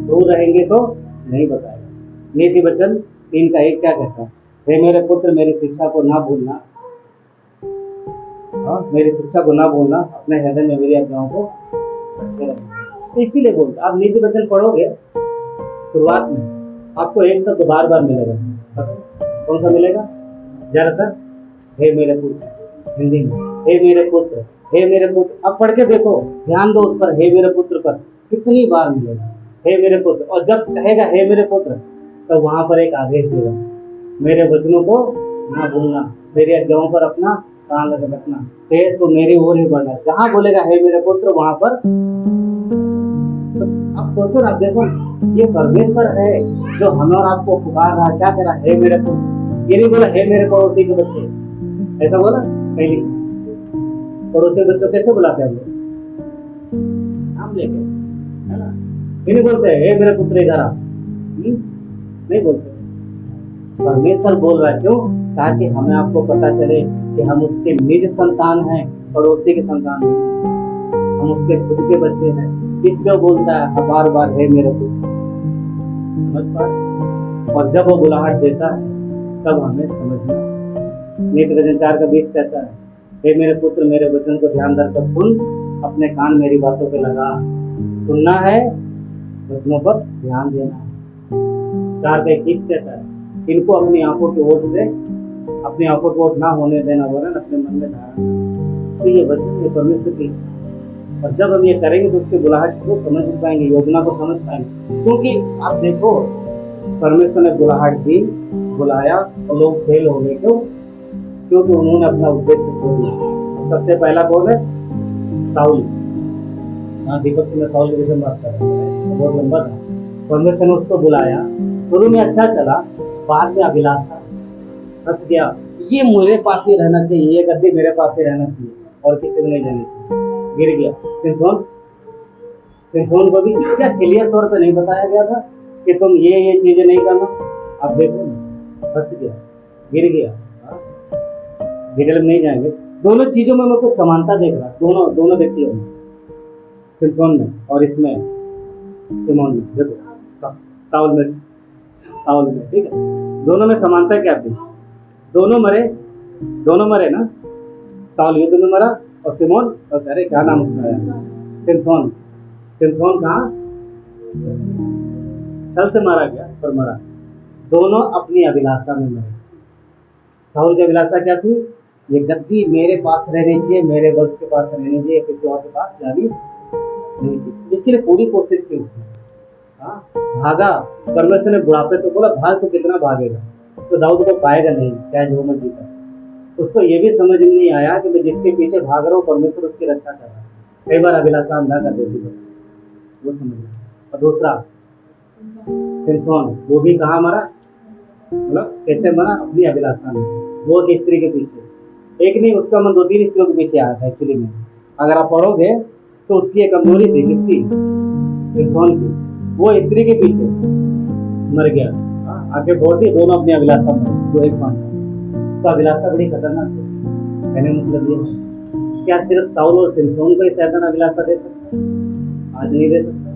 दूर रहेंगे तो नहीं बताएगा। नीति वचन 3:1 क्या कहता है? हे मेरे पुत्र, मेरी शिक्षा को ना भूलना, मेरी शिक्षा को ना भूलना, अपने हृदय में मेरी आज्ञाओं को रखते रहना। तो इसीलिए बोलते, आप नीति वचन पढ़ोगे शुरुआत में, आपको एक शब्द बार बार मिलेगा। कौन सा मिलेगा? ज्यादातर हे मेरे पुत्र, हिंदी में हे मेरे पुत्र, हे मेरे पुत्र। अब पढ़ के देखो, ध्यान दो उस पर, हे मेरे पुत्र पर कितनी बार मिलेगा, हे मेरे पुत्र। और जब कहेगा हे मेरे पुत्र, तो वहां पर एक आदेश देगा, मेरे वचनों को ना भूलना, मेरी आज्ञाओं पर अपना कान लगा रखना, तो मेरी ओर ही बढ़ना। जहां बोलेगा हे मेरे पुत्र, वहां पर। तो अब सोचो ना, देखो ये परमेश्वर है जो हमें और आपको पुकार रहा है। क्या कह रहा है? हे मेरे पुत्र। ये नहीं बोला हे मेरे पड़ोसी के बच्चे, ऐसा बोला पहले? पड़ोसी बच्चों कैसे बुलाते हैं हम लोग? नाम लेके, है ना? ये नहीं बोलते हे मेरे पुत्र इधर आ, नहीं बोलते। परमेश्वर बोल रहा है, क्यों? ताकि हमें आपको पता चले कि हम उसके निज संतान हैं, पड़ोसी के संतान नहीं, हम उसके खुद के बच्चे हैं। इसलिए बोलता है बार बार हे मेरे पुत्र। समझ पा? और जब वो बुलाहट देता है तब हमें समझना। नीति वचन 4:20 कहता है, हे मेरे पुत्र, मेरे वचन को ध्यान धरकर सुन, अपने कान मेरी बातों पे लगा। सुनना है, वचनों पर ध्यान देना है। 4:21 कहता है, इनको अपनी आंखों की ओट से, अपनी आंखों की ओट ना होने देना, वरन अपने मन में धारण। तो ये वचन है परमेश्वर की। और जब हम ये करेंगे तो उसकी बुलाहट को समझ पाएंगे, योजना को समझ पाएंगे। क्योंकि आप देखो, परमेश्वर ने बुलाहट दी, बुलाया और लोग फेल हो गए। क्यों? क्योंकि उन्होंने अपना उद्देश्य खो दिया। सबसे पहला कौन है? साउल। दीपक में साउल के विषय में बात कर रहे हैं, बहुत लंबा था। परमेश्वर ने उसको बुलाया, शुरू में अच्छा चला, बाद में अभिलाषा फंस गया, ये मेरे पास ही रहना चाहिए, ये गद्दी मेरे पास ही रहना चाहिए और किसी को नहीं जानी चाहिए। गिर गया। सिम्सोन को भी क्या क्लियर तौर पे नहीं बताया गया था कि तुम ये चीजें नहीं करना? अब देखो, फंस गया, गिर गया। डिटेल में नहीं जाएंगे। दोनों चीजों में मैं कुछ समानता देख रहा, दोनों व्यक्तियों में, सिम्सोन में और इसमें सिमोन में। देखो साउल में, ठीक है, दोनों में समानता क्या थी? दोनों मरे ना। साउल युद्ध में मरा और सिमोन, और अरे क्या नाम उसका है, सिम्सोन कहाँ? छल से मारा गया पर मरा। दोनों अपनी अभिलाषा में मरे। साउल की अभिलाषा क्या थी? ये गद्दी मेरे पास रहनी चाहिए, मेरे वंश के पास रहनी चाहिए, किसी और के पास जानी नहीं चाहिए। इसके लिए पूरी कोशिश की उसने। भागा, परमेश्वर ने बुढ़ापे तो बोला भाग, तो कितना भागेगा? तो दाऊद को पाएगा नहीं, चाहे जो मर्जी करे। उसको ये भी समझ में नहीं आया कि मैं जिसके पीछे भाग रहा हूँ परमेश्वर उसकी रक्षा कर रहा है। कई बार अभिलाषा अंधा कर देती है, वो समझ। और दूसरा सिमसोन, वो भी कहाँ मरा, मतलब कैसे मरा, अपनी अभिलाषा में, वो एक स्त्री के पीछे। एक नहीं, उसका मन 2-3 स्त्रियों के पीछे आया था एक्चुअली में। अगर आप पढ़ोगे तो उसकी एक कमजोरी थी, किसकी, सिमसोन की। वो स्त्री के पीछे मर गया। आगे बहुत ही दोनों अपनी अभिलाषा में, जो एक मान तो अभिलाषा बड़ी खतरनाक है। कहने मतलब ये है, क्या सिर्फ साउल और सिमसोन को ही शैतान अभिलाषा दे सकता है? आज नहीं दे सकता।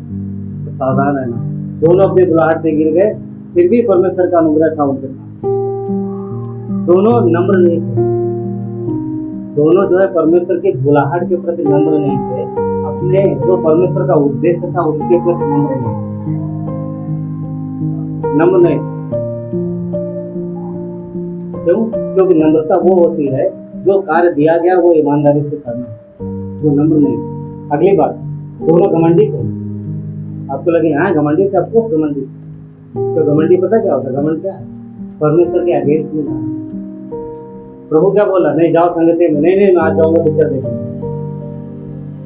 तो सावधान रहना। दोनों अपनी बुलाहट से गिर गए, फिर भी परमेश्वर का अनुग्रह था उनके साथ। दोनों नम्र नहीं थे, दोनों जो है परमेश्वर की बुलाहट के प्रति नम्र नहीं थे, अपने जो परमेश्वर का उद्देश्य था उसके प्रति नम्र नहीं, नम्र नहीं। क्यों? क्योंकि नम्रता वो होती है जो कार्य दिया गया वो ईमानदारी से करना, वो नम्र नहीं। अगली बात, दोनों घमंडी थे। आपको लगे हाँ घमंडी थे, आपको घमंडी, तो घमंडी पता क्या होता है? घमंड क्या है? परमेश्वर के अगेंस्ट में जाना। प्रभु क्या बोला? नहीं जाओ संगति में, नहीं मैं आज जाऊंगा पिक्चर देखने,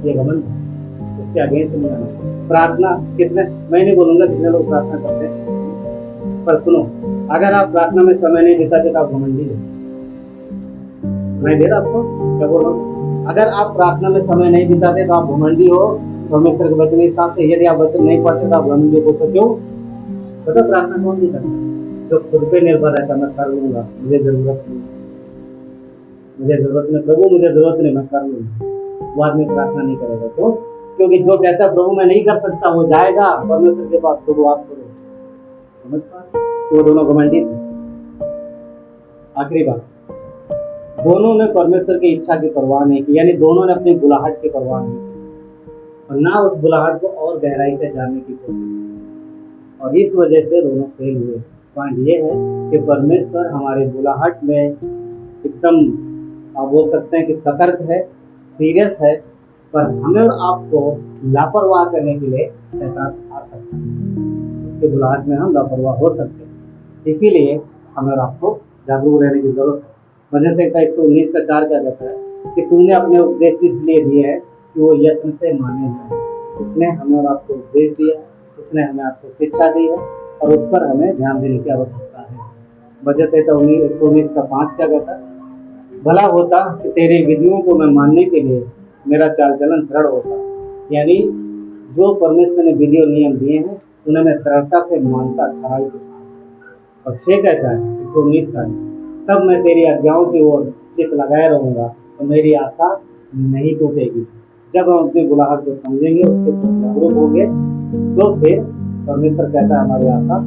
ये घमंड है, उसके अगेंस्ट में जाना। प्रार्थना कितने, मैं नहीं बोलूंगा कितने लोग प्रार्थना करते हैं, पर सुनो, अगर आप प्रार्थना में समय नहीं बिताते तो आप घमंडी हो। मैं दे रहा आपको, क्या बोल रहा हूँ? अगर आप प्रार्थना में समय नहीं बिताते तो आप घमंडी हो। परमेश्वर के वचन इस हिसाब से, यदि आप वचन नहीं पढ़ते तो आप घमंडी हो। तो क्यों? पता प्रार्थना कौन नहीं करता? जो खुद पे निर्भर रहता, मैं कर लूंगा, मुझे जरूरत नहीं, मुझे जरूरत नहीं, प्रभु मुझे जरूरत नहीं, मैं कर लूंगा, वो आदमी प्रार्थना नहीं करेगा। क्यों? क्योंकि जो कहता है प्रभु मैं नहीं कर सकता, वो जाएगा परमेश्वर के पास, प्रभु आप करो। समझ पा? तो वो दोनों घमंडी थे। आखिरी बात, दोनों ने परमेश्वर की इच्छा की परवाह नहीं की, यानी दोनों ने अपनी बुलाहट की परवाह नहीं की और ना उस बुलाहट को और गहराई से जानने की कोशिश की, और इस वजह से दोनों फेल हुए। पॉइंट ये है कि परमेश्वर हमारे बुलाहट में एकदम आप बोल सकते हैं कि सतर्क है, सीरियस है, पर हमें और आपको लापरवाह करने के लिए शैतान आ सकता है। उसके बुलाहट में हम लापरवाह हो सकते हैं, इसीलिए हमें और आपको जागरूक रहने की जरूरत है। वजह से 119:4 क्या कहता है कि तुमने अपने उपदेश इसलिए दिए हैं कि वो यत्न से माने हैं। उसने हमें और आपको उपदेश दिया, उसने हमें आपको शिक्षा दी है और उस पर हमें ध्यान देने की आवश्यकता है। वजह से 119:5 क्या कहता है? भला होता कि तेरी विधियों को मैं मानने के लिए मेरा चाल चलन दृढ़ होता। यानी जो परमेश्वर ने विधि और नियम दिए हैं उन्हें मैं दृढ़ता से मानता, खराई के साथ। और 6 कहता है 119 का, तब मैं तेरी आज्ञाओं की ओर चित लगाए रहूंगा तो मेरी आशा नहीं टूटेगी। जब हम अपनी बुलाहट को समझेंगे, उसके प्रति जागरूक होंगे, तो फिर परमेश्वर कहता है हमारी आशा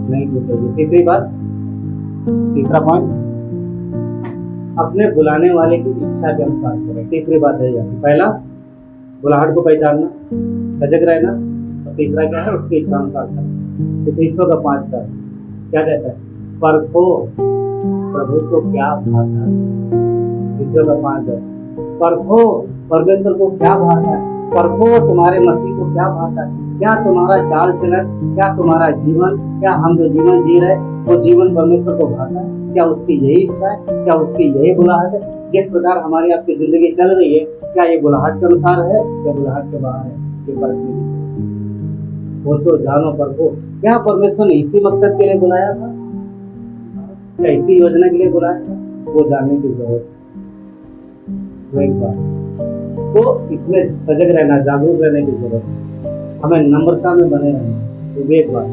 नहीं टूटेगी। तीसरी बात, तीसरा पॉइंट, अपने बुलाने वाले की इच्छा के अनुसार करें। तीसरी बात है पहला बुलाहट को पहचानना, सजग रहना, और तीसरा क्या है? उसकी इच्छा अनुसार करना। तो 305 का क्या कहता है? परखो प्रभु को क्या भाता है। 305 है, परखो परमेश्वर को क्या भाता है, परखो तुम्हारे मसीह को क्या भाता है। क्या तुम्हारा चाल चलन, क्या तुम्हारा जीवन, क्या हम जो जीवन जी रहे वो जीवन परमेश्वर को भाता है? क्या उसकी यही इच्छा है? क्या उसकी यही बुलाहट है? जिस प्रकार हमारी आपकी जिंदगी चल रही है, क्या ये बुलाहट के अनुसार है या बुलाहट के बाहर है? ये परखिए, सोचो, जानो, परखो। क्या परमेश्वर ने इसी मकसद के लिए बुलाया था? क्या इसी योजना के लिए बुलाया था? वो जानने की जरूरत है। वो एक बात, तो इसमें सजग रहना, जागरूक रहने की जरूरत है। हमें नम्रता में बने रहना, तो एक बात,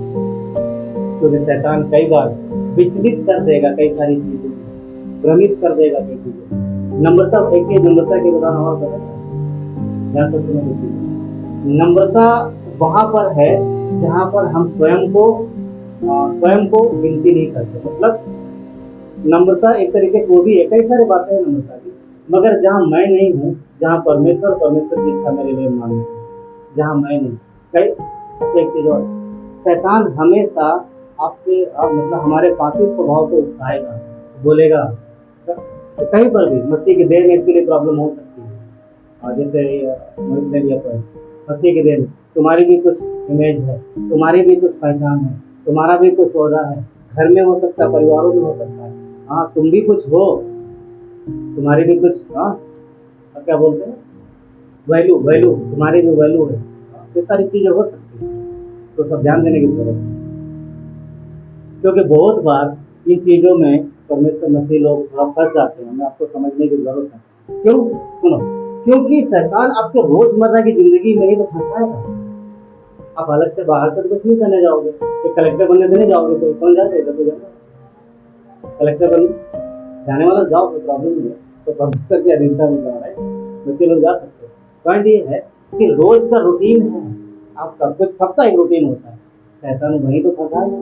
क्योंकि शैतान कई बार विचलित कर देगा, कई सारी चीजें भ्रमित कर देगा, कई चीजें। नम्रता, एक चीज नम्रता के उदाहरण और बताया, नम्रता वहां पर है जहां पर हम स्वयं को गिनती नहीं करते। मतलब नम्रता एक तरीके से वो भी है, कई सारी बातें हैं नम्रता की, मगर जहां मैं नहीं हूँ, जहां परमेश्वर की इच्छा मेरे लिए माननी है, जहां मैं नहीं, कई एक चीज और, शैतान हमेशा आपके मतलब हमारे पापी स्वभाव को उकसाएगा, बोलेगा। तो कहीं पर भी मसीह के देह में एक्चुअली प्रॉब्लम हो सकती है, और जैसे मसीह के देह में तुम्हारी भी कुछ इमेज है, तुम्हारी भी कुछ पहचान है, तुम्हारा भी कुछ ओहदा है, घर में हो सकता है, परिवारों में हो सकता है, हाँ तुम भी कुछ हो, तुम्हारी भी कुछ, हाँ क्या बोलते हैं, वैल्यू, तुम्हारी भी वैल्यू है। ये सारी चीजें हो सकती है, तो सब ध्यान देने की जरूरत है। क्योंकि बहुत बार इन चीज़ों में परमेश्वर मसीह लोग थोड़ा फंस जाते हैं, हमें आपको समझने की जरूरत है। क्यों? सुनो, क्योंकि शैतान आपके रोजमर्रा की जिंदगी में ही तो फंसाएगा। आप अलग से बाहर से तो कुछ नहीं करने जाओगे, तो कलेक्टर बनने तो नहीं जाओगे, तो कौन जाएगा इधर? तो जाएगा कलेक्टर बनने, जाने वाला जाओ, कोई प्रॉब्लम नहीं है, तो परमेश्वर की अधीनता में जा रहा है, बच्चे लोग जा सकते हैं। पॉइंट ये है कि रोज का रूटीन है आपका, कुछ सबका एक रूटीन होता है। शैतान वहीं तो फंसाएगा,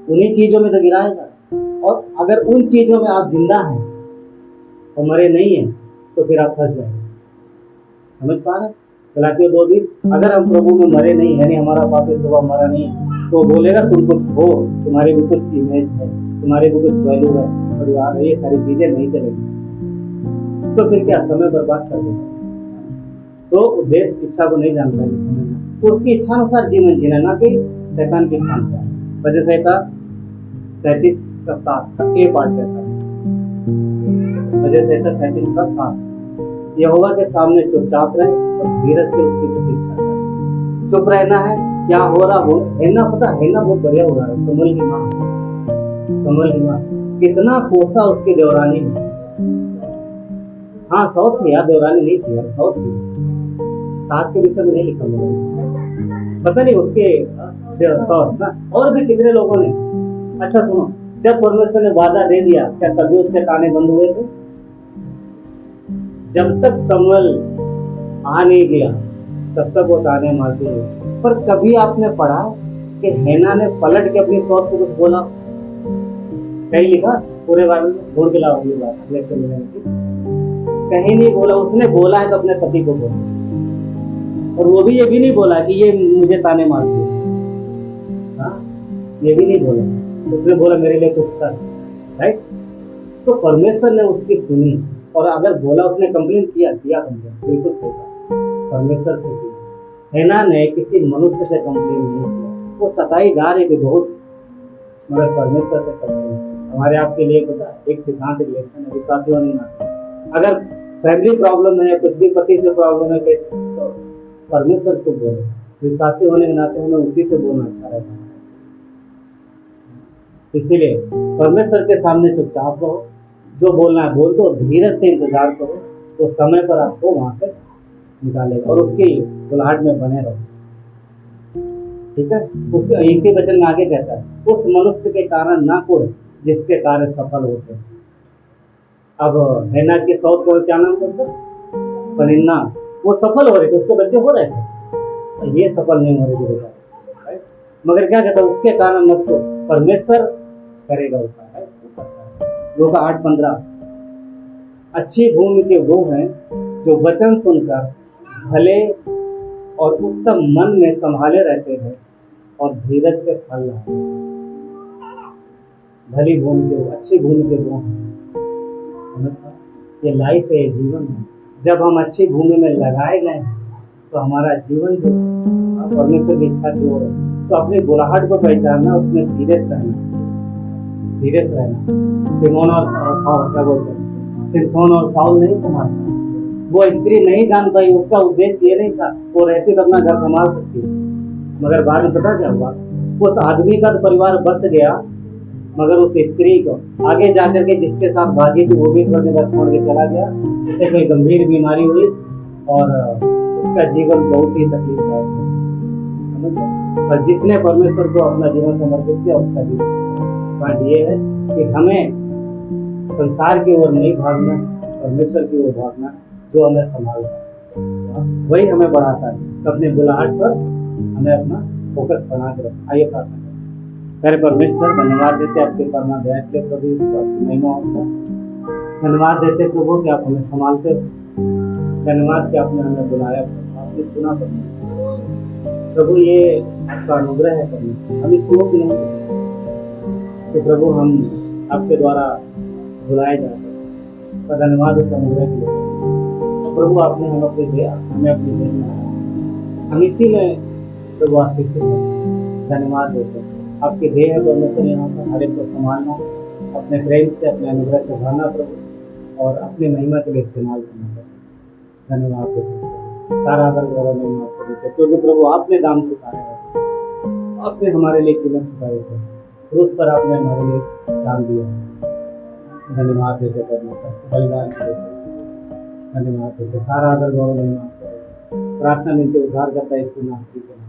उन्हीं चीजों में तो गिराएगा। और अगर उन चीजों में आप जिंदा हैं और मरे नहीं हैं, तो फिर आप फंस जाएंगे। समझ पा रहे? गलातियों 2:20, अगर हम प्रभु में मरे नहीं, यानी हमारा पापी स्वभाव मरा नहीं है, तो बोलेगा तुम कुछ हो, तुम्हारी भी कुछ इमेज है, तुम्हारी भी कुछ वैल्यू है, परिवार है, ये सारी चीजें नहीं चलेगी। तो फिर क्या समय बर्बाद कर देगा? तो उद्देश्य इच्छा को नहीं जान पाएंगे, समझना, तो उसकी इच्छा अनुसार जीवन जीना, ना कि शैतान की इच्छा अनुसार। वजह संहिता 37 का 7 का ए पार्ट कहता है, वजह संहिता 37 का 7, यहोवा के सामने चुपचाप रहे और धीरज से उसकी प्रतीक्षा करें। चुप रहना है, क्या हो रहा हो। हेना, पता हेना बहुत बढ़िया उदाहरण, कमल की माँ, कमल की माँ कितना कोसा उसकी देवरानी ने। हाँ साउथ थी यार, देवरानी नहीं थी यार, साउथ थी। सास के विषय में नहीं लिखा मैंने, पता नहीं उसके साउथ ना, और भी कितने लोगों ने। अच्छा सुनो, जब परमेश्वर ने वादा दे दिया, क्या तभी उसके ताने बंद हुए थे? जब तक समूएल आ नहीं गया तब तक वो ताने मारते रहे। पर कभी आपने पढ़ा कि हेना ने पलट के अपनी सौत को कुछ बोला? कहीं लिखा पूरे बाइबल में? ढूंढ के लाओ ये बात, लेक्चर में कहीं नहीं बोला। उसने बोला है तो अपने पति को बोला, और वो भी ये भी नहीं बोला कि ये मुझे ताने मारती है। हाँ, ये भी नहीं बोला, उसने बोला मेरे लिए कुछ कर, राइट? तो परमेश्वर ने उसकी सुनी, और अगर बोला उसने कंप्लेन किया कंप्लेन, बिल्कुल सही बात, परमेश्वर से किया। हेना ने किसी मनुष्य से कंप्लेन नहीं किया, वो सताई जा रही थी बहुत, मगर परमेश्वर से कंप्लेन। हमारे आपके लिए पता एक सिद्धांत रिलेशन है, विश्वासी होने ना, अगर फैमिली प्रॉब्लम है, कुछ भी पति से प्रॉब्लम है, तो परमेश्वर को बोलो। विश्वासी होने के नाते हमें उसी से बोलना अच्छा रहता है। इसीलिए परमेश्वर के सामने चुपचाप रहो, जो बोलना है बोल दो, धीरज से इंतजार करो, तो समय पर आपको वहां से निकालेगा, और उसकी बुलाहट में बने रहो। ठीक है? उसके इसी वचन में आगे कहता है, उस मनुष्य के कारण ना कोई जिसके कार्य सफल होते हैं। अब हेना के सौत को क्या नाम था उसका? पनिन्ना। वो सफल हो रहे थे, उसके बच्चे हो रहे थे, ये सफल नहीं हो रहे थे बेटा, मगर क्या कहता है, उसके कारण मत को परमेश्वर करेगा उसका। लोका 8:15, अच्छी भूमि के वो हैं जो वचन सुनकर भले और उत्तम मन में संभाले रहते हैं और धीरज से फल लाते हैं। भली भूमि के वो, अच्छी भूमि के वो हैं। ये लाइफ है, ये जीवन है। जब हम अच्छी भूमि में लगाए गए हैं तो हमारा जीवन जो परमेश्वर की इच्छा की ओर है, तो अपनी बुलाहट को पहचानना, उसमें सीरियस रहना, सीरियस रहना। सिमोन और साउल, क्या बोलते हैं, सिमसोन और साउल नहीं संभालता। वो स्त्री नहीं जान पाई, उसका उद्देश्य ये नहीं था, वो रहती तो अपना घर संभाल सकती, मगर बाद में पता क्या हुआ, उस आदमी का तो परिवार बच गया, मगर उस स्त्री को आगे जाकर के जिसके साथ भागी थी वो भी थोड़ी देर छोड़ के चला गया। उसे कोई गंभीर बीमारी हुई और उसका जीवन बहुत ही तकलीफदायक है। और जिसने परमेश्वर को अपना जीवन समर्पित किया उसका जीवन। बात ये है कि हमें संसार की ओर नहीं भागना, परमेश्वर की ओर भागना, जो हमें संभालता है, वही हमें बढ़ाता है। तो अपने बुलाहट पर हमें अपना फोकस बना के रखना। आइए प्रार्थना करें। प्यारे परमेश्वर, धन्यवाद देते आपके परमा दया के प्रभु, आपकी महिमा होता। धन्यवाद देते प्रभु कि आप हमें संभालते हो। धन्यवाद कि आपने हमें बुलाया, आपने चुना प्रभु, ये आपका अनुग्रह है प्रभु। हम इस सोच नहीं कि प्रभु हम आपके द्वारा बुलाए जाते हैं, तो धन्यवाद उस अनुग्रह के लिए प्रभु। आपने हमें अपनी दिया, हमें अपनी देह, हम इसी में प्रभु आशीषित हैं। धन्यवाद देते हैं। आपकी देह है परमेश्वर, यहाँ पर हर एक को संभालना, अपने प्रेम से, अपने अनुग्रह से भरना प्रभु, और अपनी महिमा के लिए इस्तेमाल करना प्रभु। धन्यवाद देते, सारा आदर गौरव महिमा आपको देते, क्योंकि प्रभु आपने दाम चुकाया है, आपने हमारे लिए कीमत चुकाई है। क्रूस पर आपने हमारे लिए जान दिया है। धन्यवाद देते परमेश्वर, बलिदान के लिए धन्यवाद देते। सारा आदर गौरव महिमा प्रार्थना मिलते उद्धार करता है, इस नाम